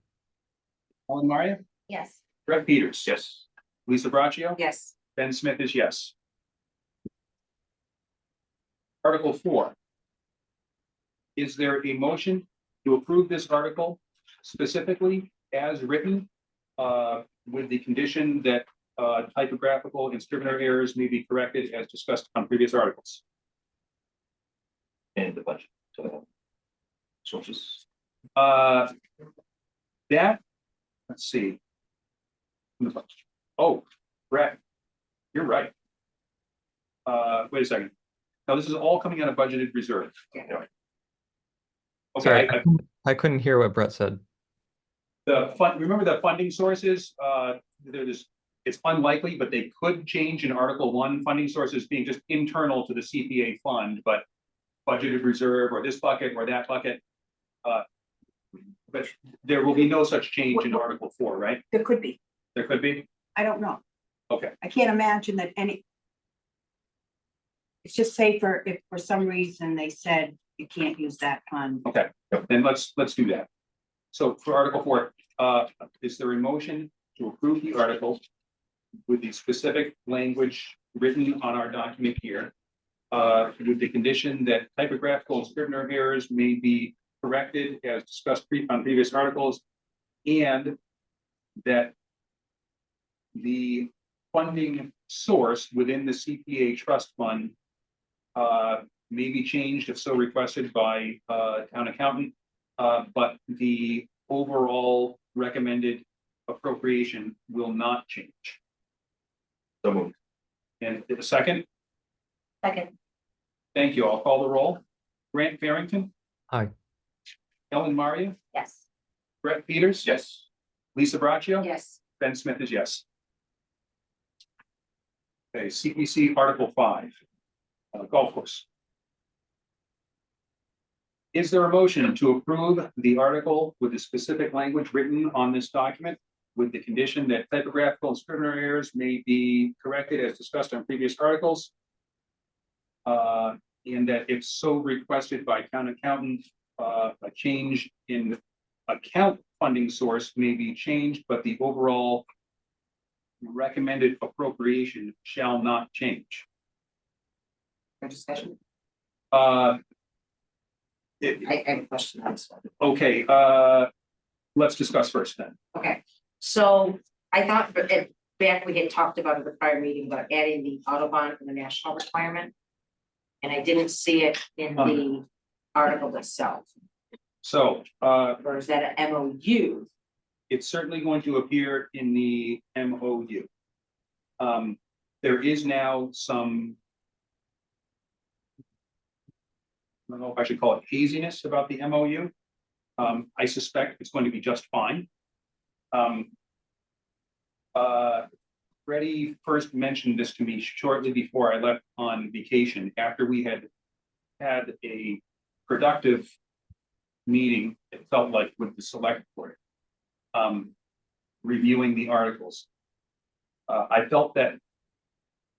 Ellen Maria. Yes. Brett Peters. Yes. Lisa Braccio. Yes. Ben Smith is yes. Article 4. Is there a motion to approve this article specifically as written with the condition that typographical and scrivener errors may be corrected as discussed on previous articles? And the budget. So sources. That, let's see. Oh, Brett, you're right. Wait a second. Now, this is all coming out of budgeted reserve. Yeah. Sorry, Okay, I couldn't hear what Brett said. remember the funding sources, it's unlikely, but they could change in Article 1, funding sources being just internal to the CPA fund, but budgeted reserve or this bucket or that bucket. But there will be no such change in Article 4, right? There could be, There could be? I don't know. Okay, I can't imagine that any. It's just safer if for some reason they said you can't use that fund. okay, then let's do that. So for Article 4, is there a motion to approve the article with the specific language written on our document here, with the condition that typographical and scrivener errors may be corrected as discussed on previous articles, and that the funding source within the CPA trust fund may be changed if so requested by town accountant, but the overall recommended appropriation will not change. So moved. And a second, Second. thank you. I'll call the roll. Grant Farrington. Aye. Ellen Maria. Yes. Brett Peters. Yes. Lisa Braccio. Yes. Ben Smith is yes. Okay, CPC Article 5, golf course. Is there a motion to approve the article with the specific language written on this document with the condition that typographical and scrivener errors may be corrected as discussed on previous articles? And that if so requested by town accountant, a change in account funding source may be changed, but the overall recommended appropriation shall not change. For discussion. I I have a question on this one. Okay, let's discuss first then. Okay, so I thought back we had talked about at the prior meeting about adding the Autobahn and the national requirement. And I didn't see it in the article itself, So or is that an MOU? it's certainly going to appear in the MOU. There is now some don't know if I should call it haziness about the MOU. I suspect it's going to be just fine. Freddie first mentioned this to me shortly before I left on vacation, after we had had a productive meeting, it felt like, with the select board, reviewing the articles. I felt that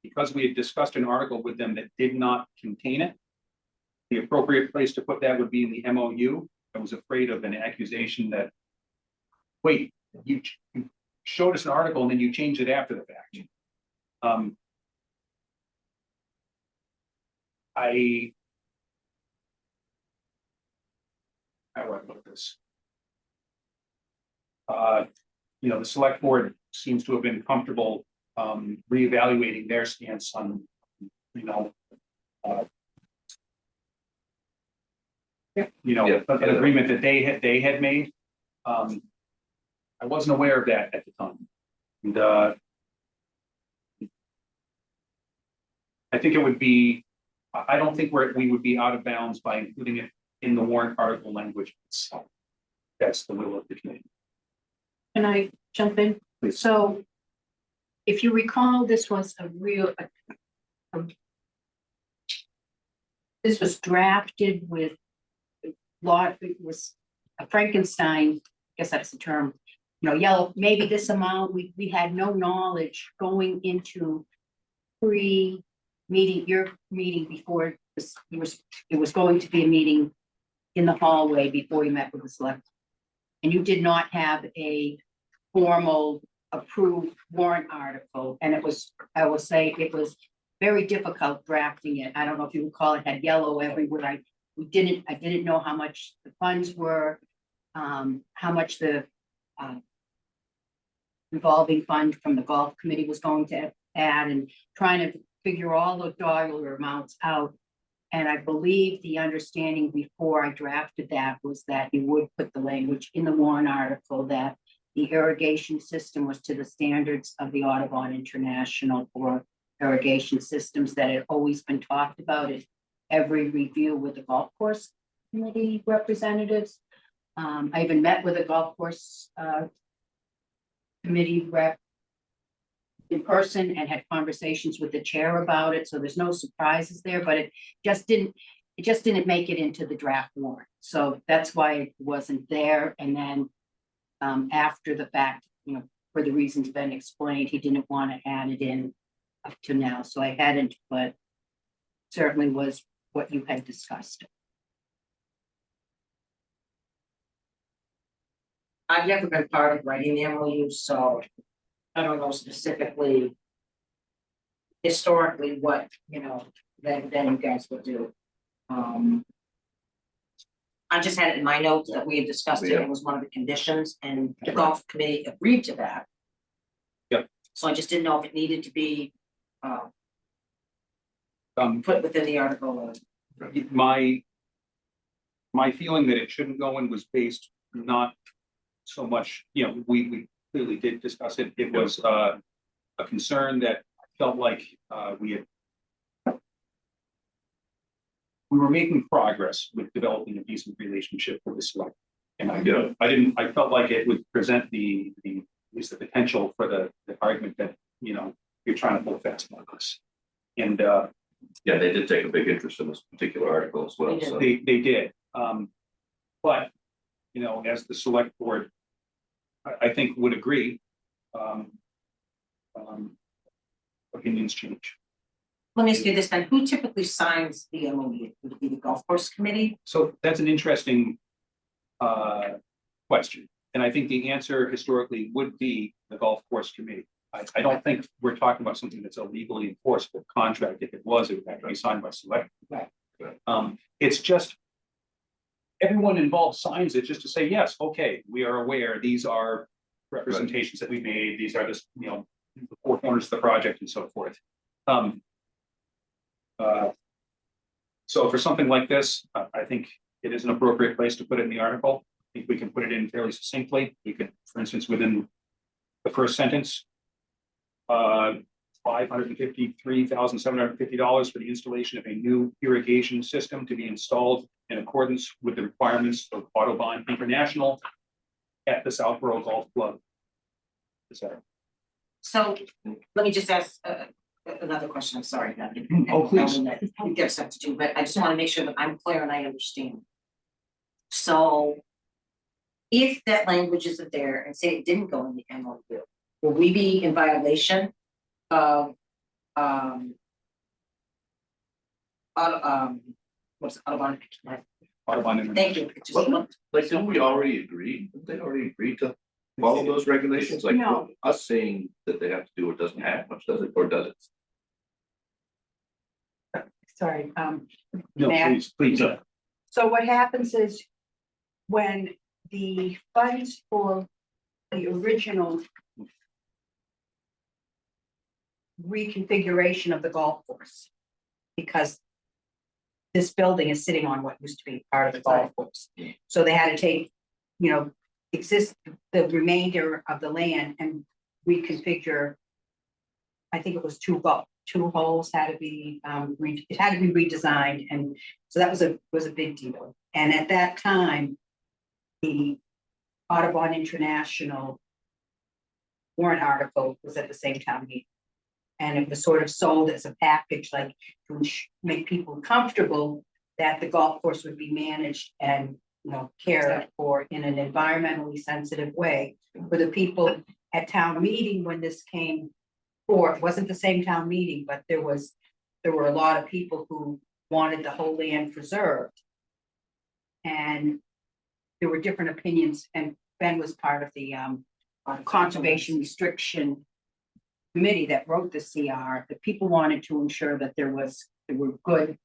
because we had discussed an article with them that did not contain it, the appropriate place to put that would be in the MOU. I was afraid of an accusation that, wait, you showed us an article and then you changed it after the fact. How do I put this? The select board seems to have been comfortable reevaluating their stance on, Yeah. an agreement that they had made. I wasn't aware of that at the time. And I think it would be, I don't think we would be out of bounds by including it in the warrant article language itself. That's the will of the committee. Can I jump in? Please. So if you recall, this was a real, this was drafted with it was a Frankenstein, I guess that's the term, yellow, maybe this amount, we had no knowledge going into pre-meeting, your meeting before this, it was going to be a meeting in the hallway before you met with the select. And you did not have a formal approved warrant article, and it was, I will say, it was very difficult drafting it. I don't know if you recall, it had yellow everywhere. I didn't know how much the funds were, how much the revolving fund from the golf committee was going to add, and trying to figure all the dollar amounts out. And I believe the understanding before I drafted that was that you would put the language in the warrant article that the irrigation system was to the standards of the Audubon International for irrigation systems that had always been talked about at every review with the golf course committee representatives. I even met with a golf course committee rep in person and had conversations with the chair about it. So there's no surprises there, but it just didn't make it into the draft warrant. So that's why it wasn't there. And then after the fact, for the reasons Ben explained, he didn't want to add it in up to now. So I hadn't, but certainly was what you had discussed. I've never been part of writing the MOU, so I don't know specifically historically what, then you guys would do. I just had it in my notes that we had discussed it. It was one of the conditions, and the golf committee agreed to that. Yep. So I just didn't know if it needed to be put within the article. My feeling that it shouldn't go in was based not so much, we clearly did discuss it. It was a concern that I felt like we were making progress with developing a decent relationship with the select. And I felt like it would present at least the potential for the argument that, you're trying to pull fast on us. And Yeah, they did take a big interest in this particular article as well, so. they did. But, as the select board, I think would agree, opinions change. Let me ask you this then, who typically signs the MOU? Would it be the golf course committee? So that's an interesting question. And I think the answer historically would be the golf course committee. I don't think we're talking about something that's a legally enforceable contract. If it was, it would have to be signed by select. Right. It's just everyone involved signs it just to say, yes, okay, we are aware, these are representations that we made, these are just, the four corners of the project and so forth. So for something like this, I think it is an appropriate place to put it in the article. I think we can put it in fairly succinctly. We could, for instance, within the first sentence, $553,750 for the installation of a new irrigation system to be installed in accordance with the requirements of Audubon International at the Southborough Golf Club. So let me just ask another question. I'm sorry. Oh, please. You get stuff to do, but I just want to make sure that I'm clear and I understand. So if that language isn't there and say it didn't go in the MOU, will we be in violation of what's Audubon? Audubon Thank you. It just Well, looked- Like, didn't we already agree? Didn't they already agree to follow those regulations? Like, No. us saying that they have to do it doesn't have much, does it, or does it? Sorry, No, Matt? please. so what happens is when the funds for the original reconfiguration of the golf course, because this building is sitting on what used to be part of the golf course. So they had to take, the remainder of the land and reconfigure. I think it was two holes had to be, it had to be redesigned, and so that was a big deal. And at that time, the Audubon International warrant article was at the same town meeting. And it was sort of sold as a package, like to make people comfortable that the golf course would be managed and, cared for in an environmentally sensitive way for the people at town meeting when this came forth. It wasn't the same town meeting, but there were a lot of people who wanted the whole land preserved. And there were different opinions, and Ben was part of the conservation restriction committee that wrote the CR. The people wanted to ensure that there were good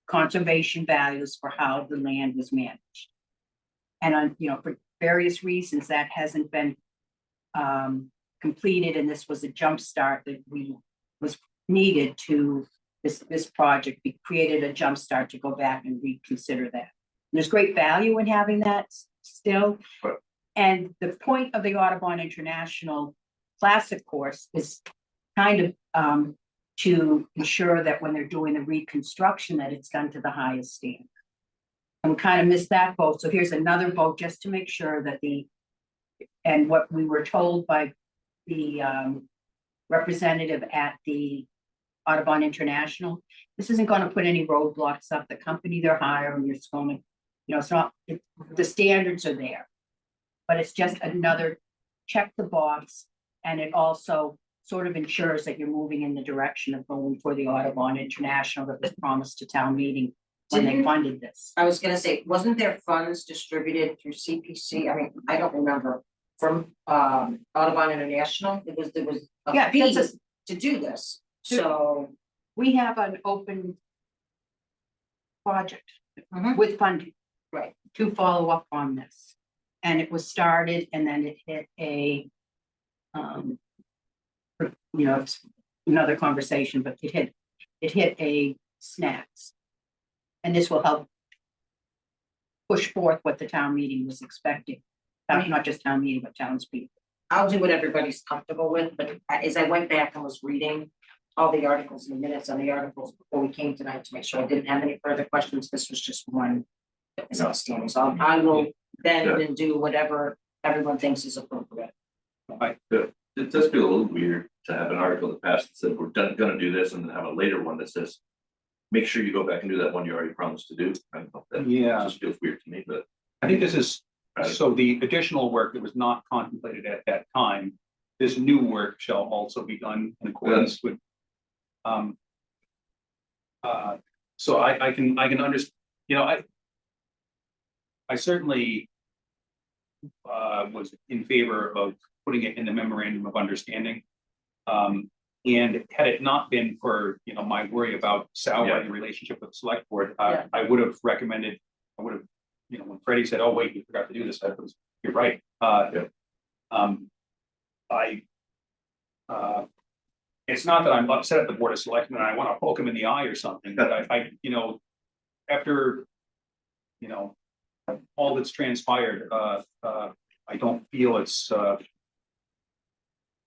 conservation values for how the land was managed. And for various reasons, that hasn't been completed, and this was a jump start that was needed to this project. We created a jump start to go back and reconsider that. And there's great value in having that still. Right. And the point of the Audubon International Classic course is kind of to ensure that when they're doing the reconstruction, that it's done to the highest standard. And we kind of missed that vote. So here's another vote just to make sure that and what we were told by the representative at the Audubon International, this isn't going to put any roadblocks up. The company they're hiring, it's going to, it's not, the standards are there. But it's just another check the box, and it also sort of ensures that you're moving in the direction of going for the Audubon International that was promised to town meeting when they funded this. I was gonna say, wasn't there funds distributed through CPC? I mean, I don't remember, from Audubon International. There was Yeah, a fee because to do this. So we have an open project Mhm. with funding. Right. To follow up on this. And it was started, and then it hit it's another conversation, but it hit a snags. And this will help push forth what the town meeting was expecting. Not just town meeting, but townspeople. I'll do what everybody's comfortable with, but as I went back and was reading all the articles and the minutes on the articles before we came tonight to make sure I didn't have any further questions, this was just one that was outstanding. So I will bend and do whatever everyone thinks is appropriate. It does feel a little weird to have an article that passed that said we're gonna do this, and then have a later one that says, make sure you go back and do that one you already promised to do. I don't know, that just feels weird to me, but. I think this is, Right. so the additional work that was not contemplated at that time, this new work shall also be done in accordance with. So I can understand, I certainly was in favor of putting it in the memorandum of understanding. And had it not been for, my worry about salary and relationship with the select board, I would have recommended, when Freddie said, oh, wait, you forgot to do this, you're right. It's not that I'm upset at the board of selectmen and I want to poke him in the eye or something, but after, all that's transpired, I don't feel it's,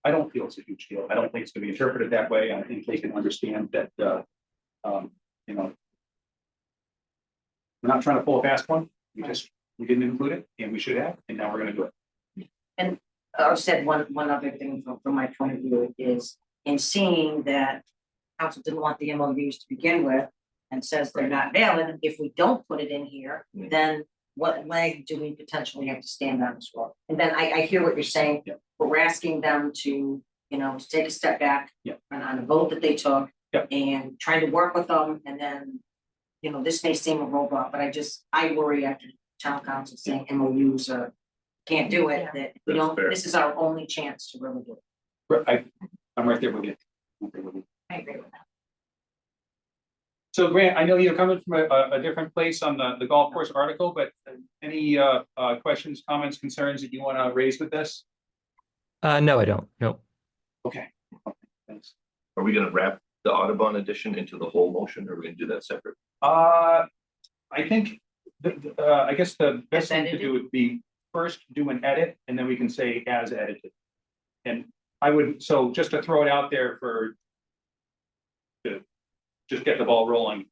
I don't feel it's a huge deal. I don't think it's gonna be interpreted that way. I think they can understand that, you know. We're not trying to pull a fast one. We didn't include it and we should have, and now we're gonna do it. I said one other thing from my point of view is in seeing that council didn't want the MOUs to begin with and says they're not valid, if we don't put it in here, then what leg do we potentially have to stand on as well? And then I hear what you're saying, Yeah. but we're asking them to, to take a step back Yeah. on a vote that they took Yeah. and trying to work with them and then, this may seem a robot, but I worry after town council saying MOUs are can't do it, that we That's don't, fair. this is our only chance to really do it. I'm right there with you. I'm right with you. I agree with that. So Grant, I know you're coming from a different place on the golf course article, but any questions, comments, concerns that you want to raise with this? No, I don't. No. Okay. Thanks. Are we gonna wrap the Audubon edition into the whole motion, or are we gonna do that separate? I think, I guess the best thing to edited? do would be first do an edit and then we can say as edited. And I would, so just to throw it out there to just get the ball rolling.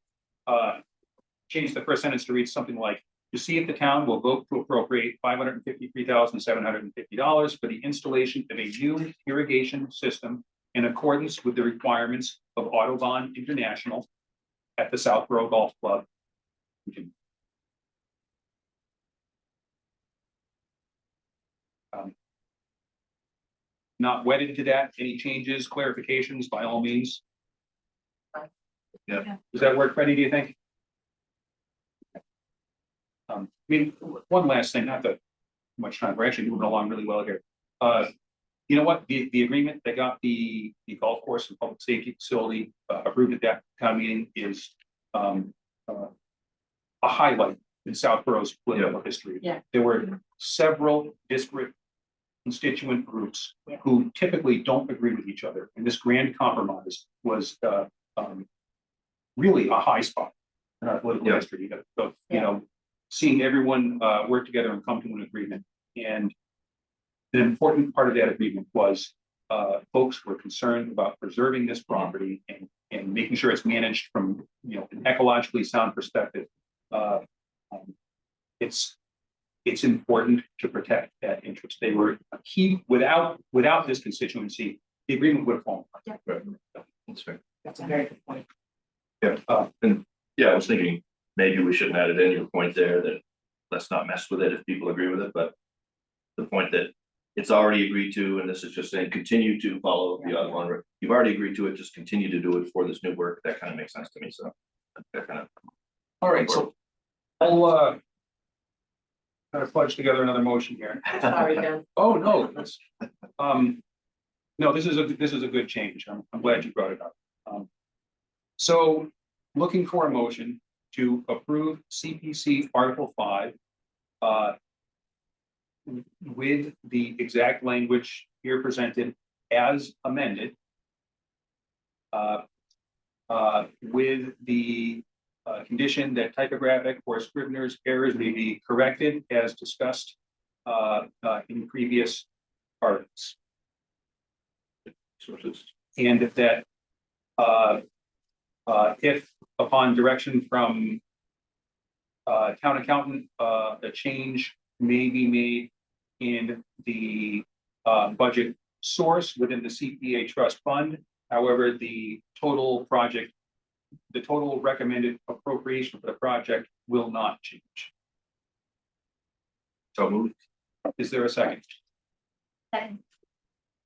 Change the first sentence to read something like, to see if the town will vote to appropriate $553,750 for the installation of a new irrigation system in accordance with the requirements of Audubon International at the Southborough Golf Club. Not wedded to that, any changes, clarifications, by all means. Yeah. Does that work, Freddie, do you think? I mean, one last thing, not that much time, we're actually moving along really well here. You know what, the agreement that got the golf course and public safety facility approved at that town meeting is a highlight in Southborough's political history. Yeah. There were several disparate constituent groups Yeah. who typically don't agree with each other, and this grand compromise was really a high spot in our political Yeah. history. Seeing everyone work together and come to an agreement. And an important part of that agreement was folks were concerned about preserving this property and making sure it's managed from an ecologically sound perspective. It's important to protect that interest. They were a key. Without this constituency, the agreement would have fallen apart. Right. That's fair. That's a very good point. Yeah, I was thinking maybe we shouldn't add it in, your point there that let's not mess with it if people agree with it, but the point that it's already agreed to, and this is just saying continue to follow the other one. You've already agreed to it, just continue to do it for this new work. That kind of makes sense to me. So that kind of. All right, so I'll kind of fudge together another motion here. Sorry, Ben. Oh, no, that's, no, this is a good change. I'm glad you brought it up. So looking for a motion to approve CPC Article 5 with the exact language here presented as amended, with the condition that typographic or Scrivener's errors may be corrected as discussed in previous articles. And that if upon direction from town accountant, a change may be made in the budget source within the CPA trust fund. However, the total recommended appropriation for the project will not change. So moved. Is there a second? Second.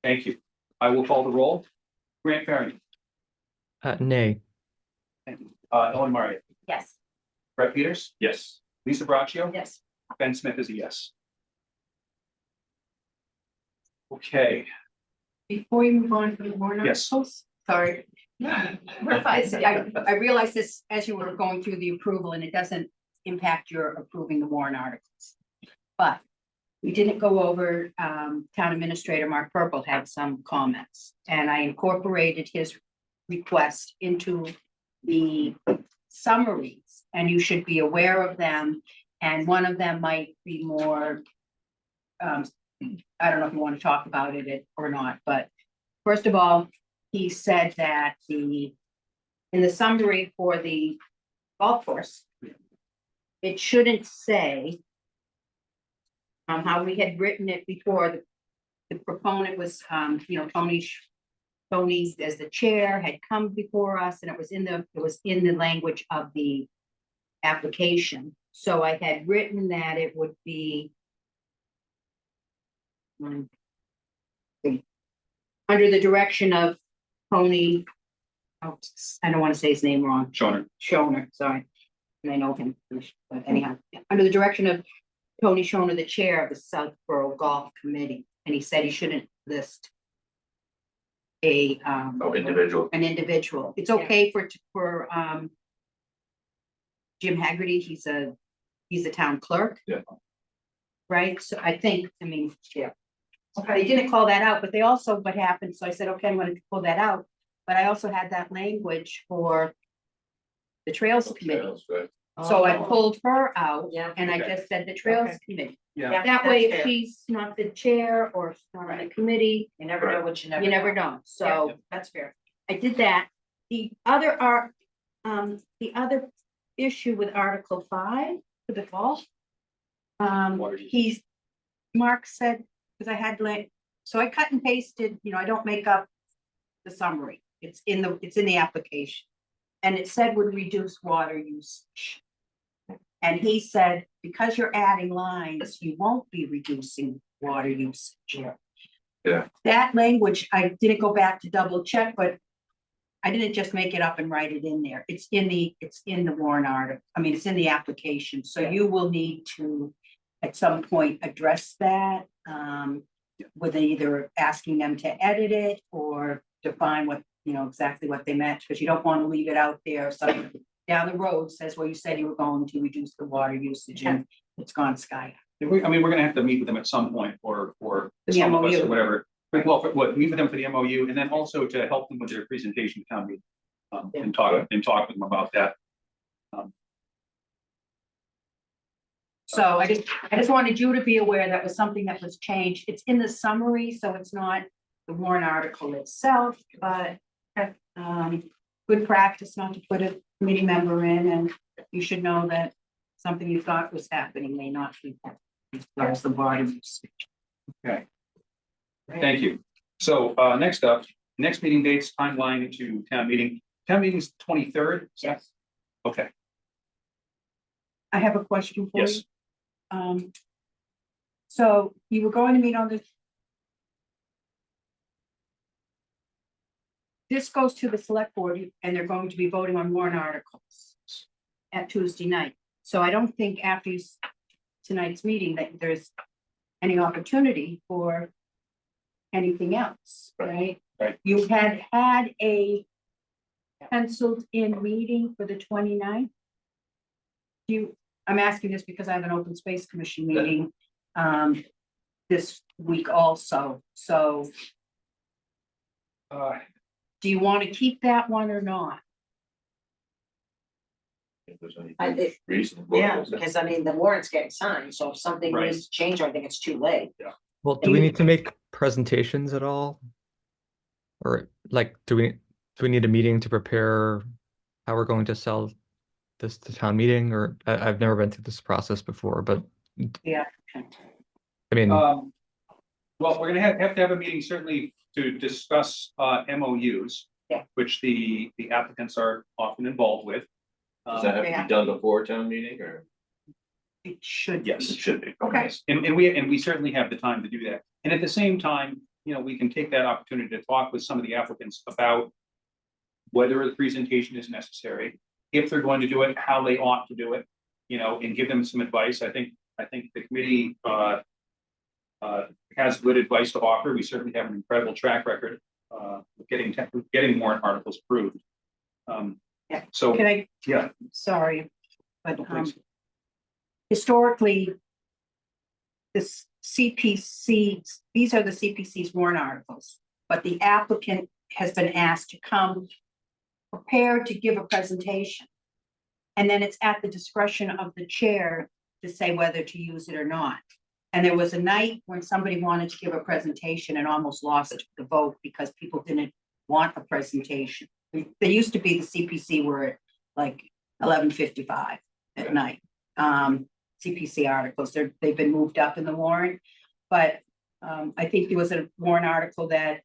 Thank you. I will call the roll. Grant Farrington. Nay. Ellen Maria. Yes. Brett Peters. Yes. Lisa Braccio. Yes. Ben Smith is a yes. Okay, Before you move on to the warrant Yes. articles, sorry. We're fine. I realized this as you were going through the approval, and it doesn't impact your approving the warrant articles. But we didn't go over, Town Administrator Mark Purple had some comments, and I incorporated his request into the summaries, and you should be aware of them. And one of them might be more, I don't know if you want to talk about it or not, but first of all, he said that in the summary for the golf course, it shouldn't say how we had written it before, the proponent was, Tony as the chair had come before us, and it was in the language of the application. So I had written that it would be under the direction of Tony, oh, I don't want to say his name wrong. Shoner, sorry. And I know him, but anyhow, under the direction of Tony Shoner, the chair of the Southborough Golf Committee, and he said he shouldn't list Individual. an individual. It's okay for Jim Haggerty, he's a town clerk. Yeah. Right, so yeah. They didn't call that out, but they also, what happened, so I said, okay, I'm gonna pull that out, but I also had that language for the Trails Committee, so I pulled her out, Yeah. and I Okay. just said the Trails Okay. Committee. Yeah. That way, That's if fair. she's not the chair or not on the committee, You never know what you never. you never know, so. Yeah, that's fair. I did that. The other issue with Article 5 for the golf. Water use. Mark said, because I had so I cut and pasted, I don't make up the summary. It's in the application. And it said would reduce water usage. And he said, because you're adding lines, you won't be reducing water usage. Yeah. That language, I didn't go back to double check, but I didn't just make it up and write it in there. It's in the warrant article. It's in the application. So you will need to, at some point, address that. With either asking them to edit it or define what, exactly what they meant, because you don't want to leave it out there. Something down the road says, well, you said you were going to reduce the water usage and it's gone sky. We're gonna have to meet with them at some point or The some of us or MOU. whatever. Well, meet with them for the MOU and then also to help them with their presentation to town meeting. And talk with them about that. So I just wanted you to be aware that was something that was changed. It's in the summary, so it's not the warrant article itself, but good practice not to put a committee member in, and you should know that something you thought was happening may not be. There's the bottom. Okay. Thank you. So next up, next meeting dates, timeline to town meeting. Town meeting's 23rd. Yes. Okay, I have a question for you. yes. So you were going to meet on this goes to the select board and they're going to be voting on warrant articles at Tuesday night. So I don't think after tonight's meeting that there's any opportunity for anything else, right? Right. You had a penciled in meeting for the 29th. I'm asking this because I have an open space commission meeting this week also, so do you want to keep that one or not? If there's I anything think- reasonable. Yeah, because the warrant's getting signed, so if something Right. needs to change, I think it's too late. Well, do we need to make presentations at all? Or like, do we need a meeting to prepare how we're going to sell this to town meeting? Or I've never been through this process before, but Yeah. I mean, Well, we're gonna have to have a meeting certainly to discuss MOUs. Yeah. Which the applicants are often involved with. Does that have to Yeah. be done before town meeting or? It should. Yes. It should be. Okay. Yes. And we certainly have the time to do that. And at the same time, we can take that opportunity to talk with some of the applicants about whether the presentation is necessary, if they're going to do it, how they ought to do it, and give them some advice. I think the committee has good advice to offer. We certainly have an incredible track record of getting warrant articles approved. Yeah. So, Can I? yeah. Sorry, but Please. historically, this CPC, these are the CPC's warrant articles, but the applicant has been asked to come prepared to give a presentation. And then it's at the discretion of the chair to say whether to use it or not. And there was a night when somebody wanted to give a presentation and almost lost the vote because people didn't want a presentation. There used to be the CPC were at like 11:55 at night. CPC articles, they've been moved up in the warrant. But I think there was a warrant article that,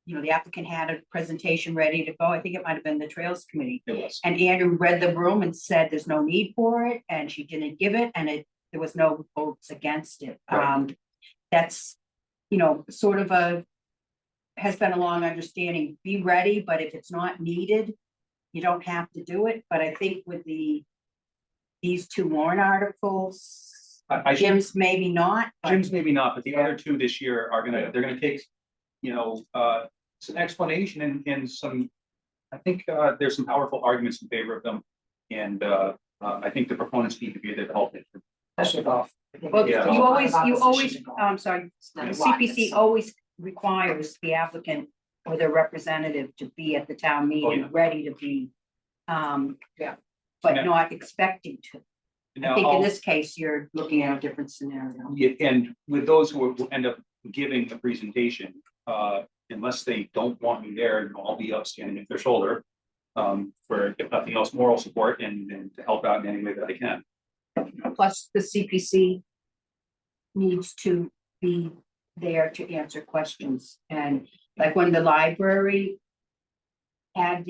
you know, the applicant had a presentation ready to go. I think it might have been the Trails Committee. It was. And Andrew read the room and said there's no need for it, and she didn't give it, and there was no votes against it. Right. That's, you know, sort of has been a long understanding, be ready, but if it's not needed, you don't have to do it. But I think with these two warrant articles, I should, Jim's maybe not. but- Jim's maybe not, but the other two this year are they're gonna take, you know, some explanation and some, I think, there's some powerful arguments in favor of them. And, I think the proponents need to be there to help it. Especially golf. Well, Yeah. you always, Opposition. I'm sorry, not the a lot, CPC it's- always requires the applicant or their representative to be at the town Oh, yeah. meeting, ready to be. Yeah. But Yeah. not expecting to. I Now, think in I'll- this case, you're looking at a different scenario. Yeah, and with those who will end up giving the presentation, unless they don't want me there, I'll be up standing at their shoulder. For if nothing else, moral support and to help out in any way that I can. Plus, the CPC needs to be there to answer questions. And like when the library had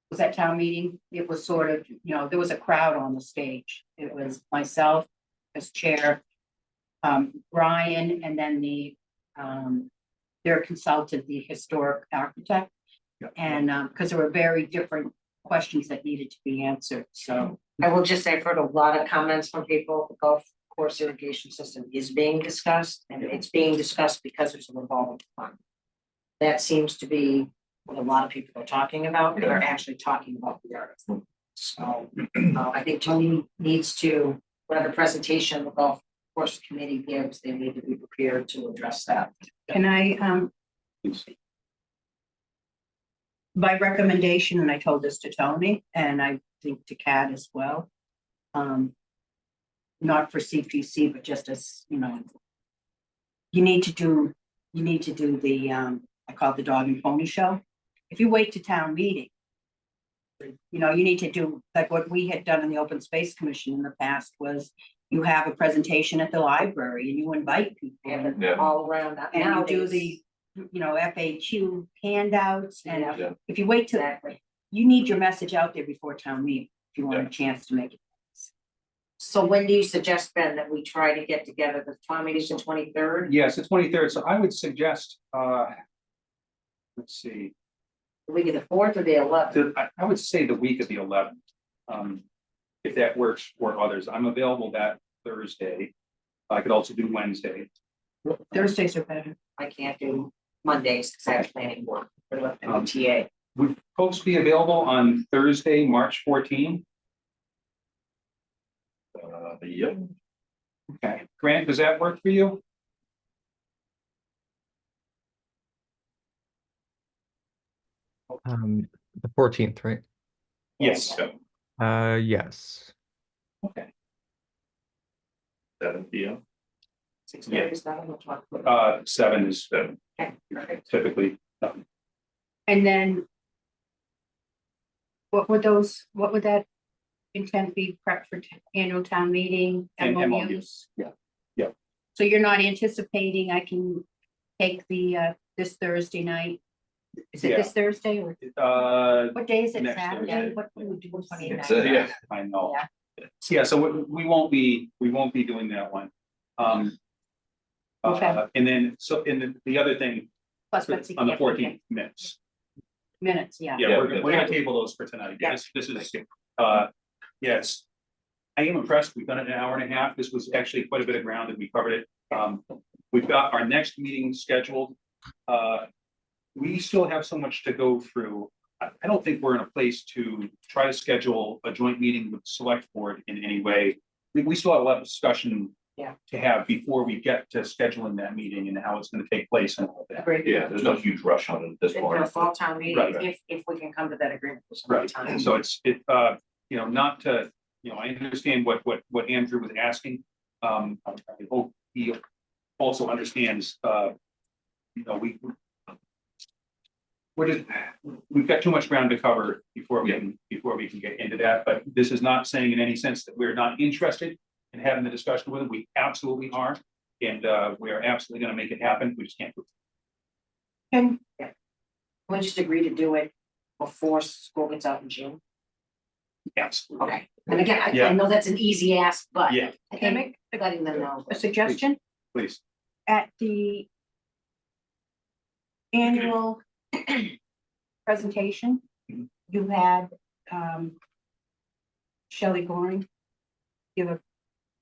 was that town meeting, it was sort of, you know, there was a crowd on the stage. It was myself as chair, Brian, and then their consultant, the historic architect. Yeah. And because there were very different questions that needed to be answered, so. I will just say, I've heard a lot of comments from people, the golf course irrigation system is being discussed, and it's being discussed because there's a revolving fund. That seems to be what a lot of people are talking about, they're actually talking about the article. So, I think Tony needs to, whatever presentation the golf course committee gives, they need to be prepared to address that. Can I, by recommendation, and I told this to Tony, and I think to Kat as well. Not for CPC, but just as, you know. You need to do the, I call it the dog and pony show. If you wait to town meeting. You know, you need to do, like what we had done in the Open Space Commission in the past was. You have a presentation at the library and you invite people. And Yeah. all around that. And you do Nowadays, the, you know, FAQ handouts, and Yeah. if you wait till, exactly. you need your message out there before town meeting, if you want a chance to make it. So when do you suggest, Ben, that we try to get together, the town meeting's the 23rd? Yes, the 23rd, so I would suggest, let's see, The week of the 4th or the 11th? I would say the week of the 11th. If that works for others, I'm available that Thursday. I could also do Wednesday. Thursdays are better. I can't do Mondays because I have planning board for the MBTA. Would folks be available on Thursday, March 14? Yep. Okay, Grant, does that work for you? The 14th, right? Yes. Yes. Okay. 7 p.m. 6:30 is not much fun. 7 is Okay, perfect. typically, And then. What would that intent be, prep for annual town meeting? And MOUs? MOUs, yeah. So you're not anticipating I can take this Thursday night? Is it Yeah. this Thursday or what day is it? Next Saturday? Thursday. What do we do? It's, yeah. I know. Yeah. So, yeah, so we won't be doing that one. Okay. And then, so, and the other thing, Plus, Betsy on the can't make 14th minutes. Minutes, yeah. Yeah, Yeah, we're yeah. gonna table those for tonight. Yeah. This is, yes. I am impressed. We've done it in an hour and a half. This was actually quite a bit of ground and we covered it. We've got our next meeting scheduled. We still have so much to go through. I don't think we're in a place to try to schedule a joint meeting with the select board in any way. We still have a lot of discussion. Yeah. To have before we get to scheduling that meeting and how it's gonna take place and all of that. Agreed. Yeah, there's no huge rush on it at this For point. a fall town meeting, Right. if we can come to that agreement for some Right, time. so it's, you know, not to, you know, I understand what Andrew was asking. I hope he also understands, we've got too much ground to cover before we can get into that, but this is not saying in any sense that we're not interested in having the discussion with him. We absolutely are. And we are absolutely gonna make it happen. We just can't do it. And We just agree to do it before school gets out in June. Absolutely. Okay. And again, I Yeah. know that's an easy ask, but Yeah, I can I think make letting them know. a suggestion? please. At the annual presentation, Mhm. you had Shelley Goring give a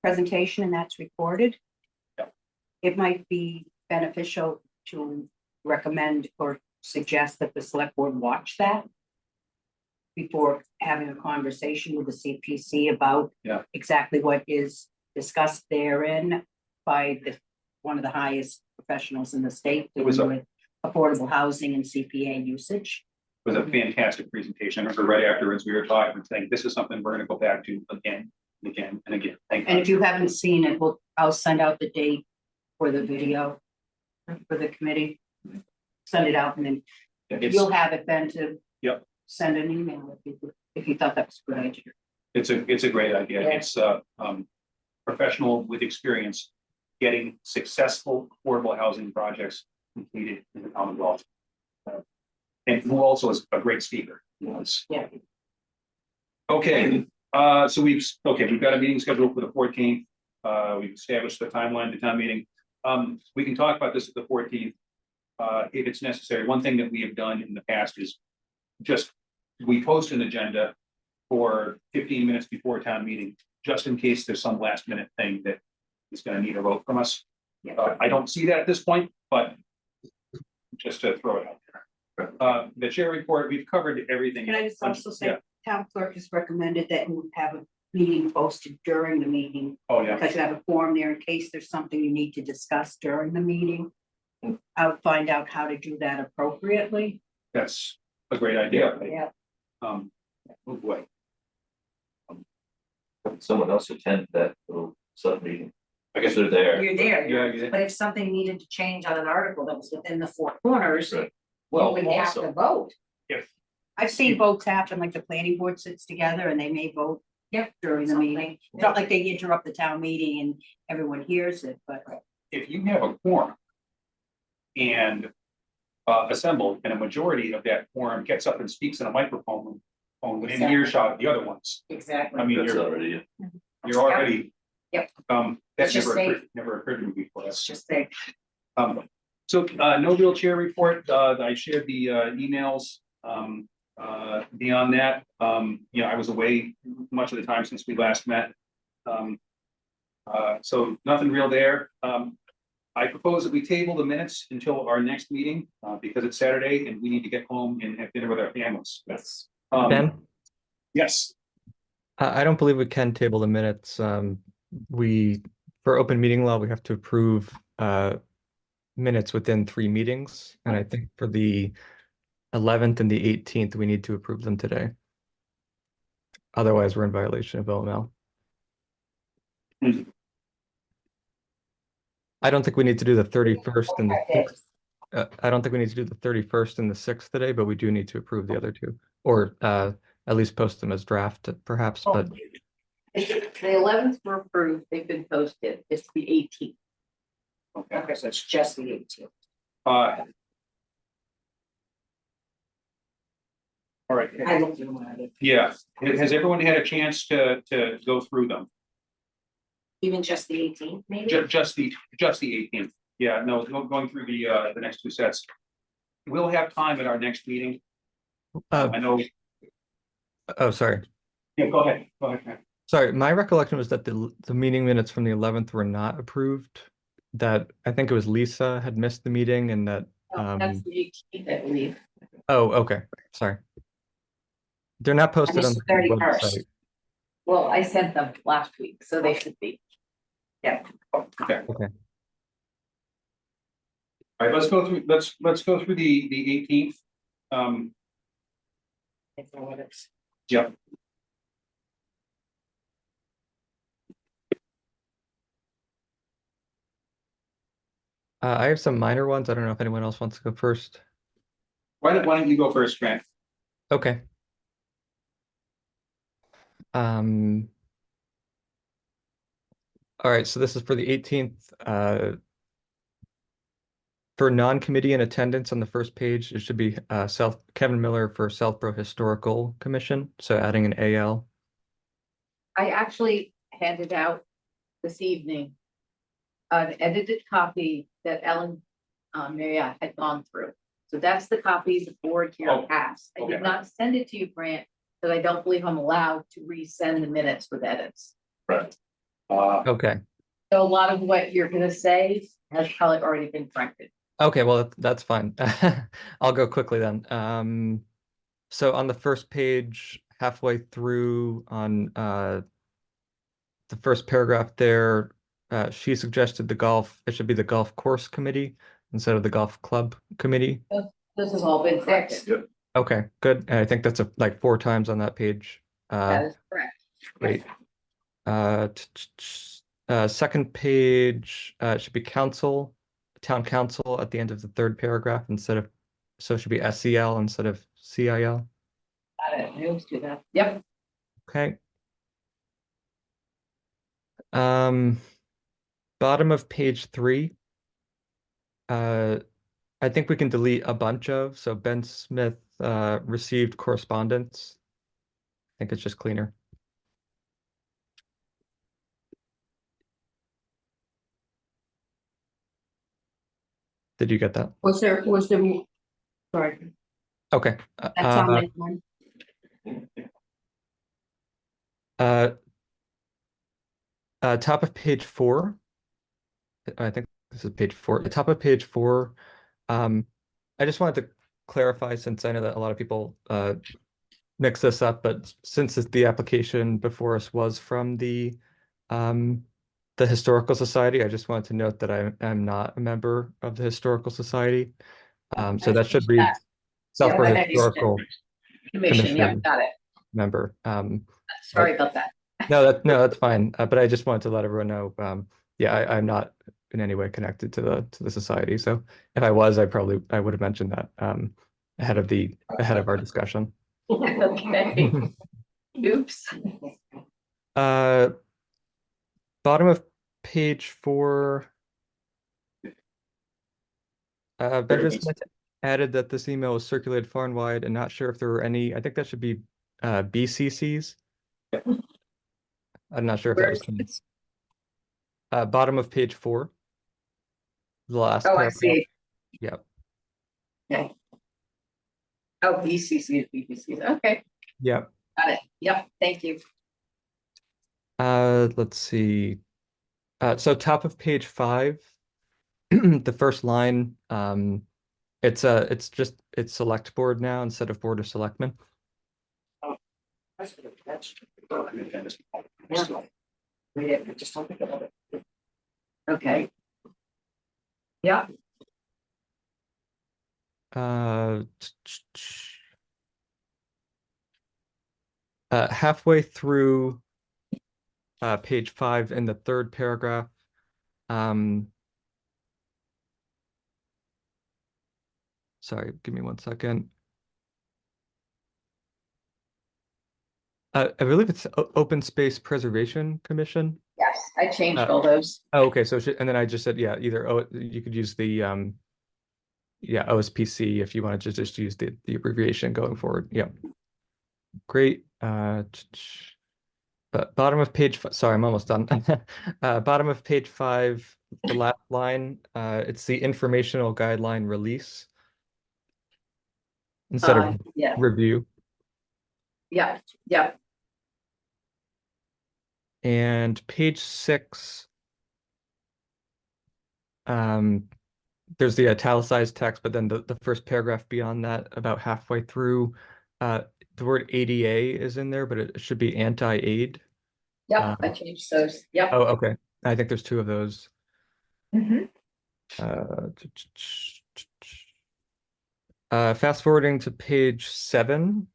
presentation, and that's recorded. Yep. It might be beneficial to recommend or suggest that the select board watch that before having a conversation with the CPC about Yeah. exactly what is discussed therein by one of the highest professionals in the state It was dealing with affordable housing and CPA usage. It was a fantastic presentation. I remember right afterwards, we were talking and saying, this is something we're gonna go back to again, and again, and again. Thank And God. if you haven't seen it, I'll send out the date for the video for the committee. Send it out, and then It's, you'll have it then to Yep. send an email if you thought that was a good idea. it's a great idea. Yeah. It's professional with experience getting successful affordable housing projects completed in the Commonwealth. And who also is a great speaker. Yes. Yeah. Okay, so we've got a meeting scheduled for the 14th. We've established the timeline, the town meeting. We can talk about this at the 14th. If it's necessary. One thing that we have done in the past is just, we post an agenda for 15 minutes before town meeting, just in case there's some last minute thing that is gonna need a vote from us. I don't see that at this point, but just to throw it out there. The chair report, we've covered everything. Can I just also say, Yeah. town clerk has recommended that you have a meeting posted during the meeting, Oh, yeah, because you have a form there in case there's something you need to discuss during the meeting. I'll find out how to do that appropriately. that's a great idea. Yeah. Oh, boy. Someone else attend that little sub meeting. I guess they're there. You're there, Yeah. but if something needed to change on an article that was within the four corners, Right. Well, we would have to also, vote. if, I've seen votes happen, like the planning board sits together and they may vote during the meeting. It's not like they interrupt the town meeting and everyone hears it, but if you have a quorum and assembled, and a majority of that quorum gets up and speaks in a microphone within Exactly. earshot of the other ones, Exactly. I mean, That's you're already, already. Yep. That Let's just never occurred to me before. Let's just say, So, no real chair report. I shared the emails. Beyond that, I was away much of the time since we last met. So nothing real there. I propose that we table the minutes until our next meeting, because it's Saturday and we need to get home and have dinner with our families. yes, Ben, Yes, I don't believe we can table the minutes. For open meeting law, we have to approve minutes within 3 meetings. And I think for the 11th and the 18th, we need to approve them today. Otherwise, we're in violation of OML. Mhm. I don't think we need to do the 31st and the Okay. 6th. I don't think we need to do the 31st and the 6th today, but we do need to approve the other two, or at least post them as draft, perhaps. Oh. But The 11th were approved, they've been posted, it's the 18th. okay, so it's just the 18th. all right. I looked at them already. Yeah, has everyone had a chance to go through them? Even just the 18th, maybe? Just the 18th. Yeah, no, going through the next two sets. We'll have time at our next meeting. I know, oh, sorry. yeah, go ahead, Matt. Sorry, my recollection was that the meeting minutes from the 11th were not approved. That I think it was Lisa had missed the meeting and that. That's the 18th, I believe. Oh, okay. Sorry. They're not posted on missed the 31st. website. Well, I sent them last week, so they should be. Okay. Okay. All right, let's go through the 18th. Yep. I have some minor ones. I don't know if anyone else wants to go first. Why don't you go first, Grant? Okay. Um, all right, so this is for the 18th. For non-committee in attendance on the first page, it should be Kevin Miller for Southborough Historical Commission. So adding an AL. I actually handed out this evening an edited copy that Ellen Marriott had gone through. So that's the copy the board here Oh, has. I okay. did not send it to you, Grant, because I don't believe I'm allowed to resend the minutes with edits. Right. Okay. So a lot of what you're gonna say has probably already been corrected. Okay, well, that's fine. I'll go quickly then. So on the first page, halfway through on the first paragraph there, she suggested it should be the golf course committee instead of the golf club committee. This has all been fixed. Yep. Okay, good. And I think that's like 4 times on that page. That is correct. Great. Second page, it should be town council at the end of the third paragraph so it should be SEL instead of CIL. Got it. I always do that. Yep. Okay. Bottom of page 3. I think we can delete a bunch of, so Ben Smith received correspondence. I think it's just cleaner. Did you get that? Was there, sorry, Okay. that's on that one. Top of page 4. I think this is page 4. The top of page 4. I just wanted to clarify, since I know that a lot of people mix this up, but since the application before us was from the Historical Society, I just wanted to note that I am not a member of the Historical Society. So that should read Southborough Yeah, Historical Commission, yeah, Commission. got it. Member. Sorry about that. No, that's fine. But I just wanted to let everyone know. Yeah, I'm not in any way connected to the society. So if I was, I would have mentioned that ahead of our discussion. Okay. Oops. Bottom of page 4. Benjamin Smith added that this email was circulated far and wide, and not sure if there were any. I think that should be BCCs. I'm not sure if that was changed. Bottom of page 4. The last Oh, I paragraph. see. Yep. Okay. Oh, BCC, okay, Yep. got it. Yep, thank you. Let's see. So top of page 5, the first line, it's select board now instead of board of selectmen. Read it, just don't think about it. Okay. Yeah, Halfway through page 5 in the third paragraph, sorry, give me one second. I believe it's Open Space Preservation Commission. yes, I changed all those. Oh, okay. So and then I just said, yeah, either you could use the OSPC if you wanted to just use the abbreviation going forward. Yeah. Great. But bottom of page sorry, I'm almost done. Bottom of page 5, the last line, it's the informational guideline release instead of Yeah, review. yeah, yeah. And page 6, there's the italicized text, but then the first paragraph beyond that, about halfway through, the word ADA is in there, but it should be anti-aid. Yep, I changed those. Yep. Oh, okay. I think there's 2 of those. Mhm. Fast forwarding to page 7,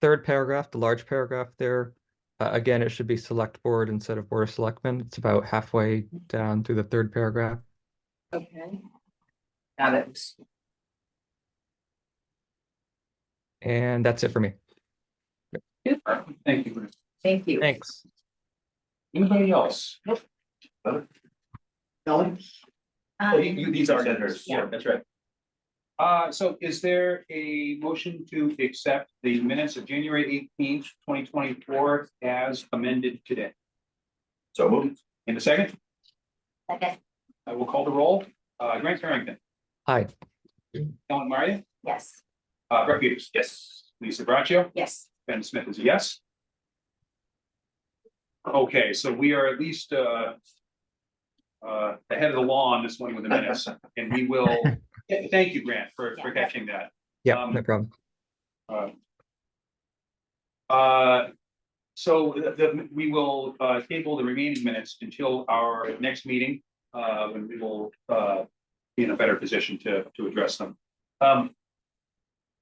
third paragraph, the large paragraph there. Again, it should be select board instead of board of selectmen. It's about halfway down through the third paragraph. Okay. Got it. And that's it for me. Thank you. Thank you. Thanks. Anybody else? No? Oh, these are Senators. Yeah, that's right. So is there a motion to accept the minutes of January 18th, 2024 as amended today? So moved. In a second, Okay, I will call the roll. Grant Farrington, Hi. Ellen Maria, yes, Brett Peters. Yes. Lisa Braccio, yes. Ben Smith is a yes. Okay, so we are at least ahead of the law on this one with the minutes, and we will, thank you, Grant, for catching that. Yeah, no problem. So we will table the remaining minutes until our next meeting, when we will be in a better position to address them.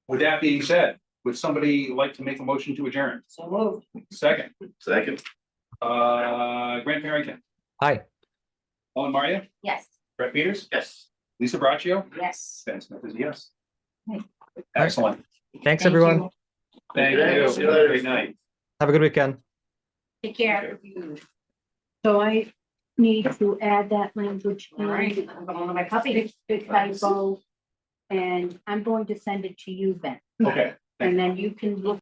With that being said, would somebody like to make a motion to adjourn? So moved. Second, Second. Grant Farrington, Hi. Ellen Maria, Yes. Brett Peters, Yes. Lisa Braccio, Yes. Ben Smith is a yes. Right. Excellent. Thanks, Thank everyone. you. Thank Yeah, you. see you Have a later. great night. Have a good weekend. Take care. So I need to add that language. All right, in. I'm going to my puppy. The typo, and I'm going to send it to you then, Okay. and then you can look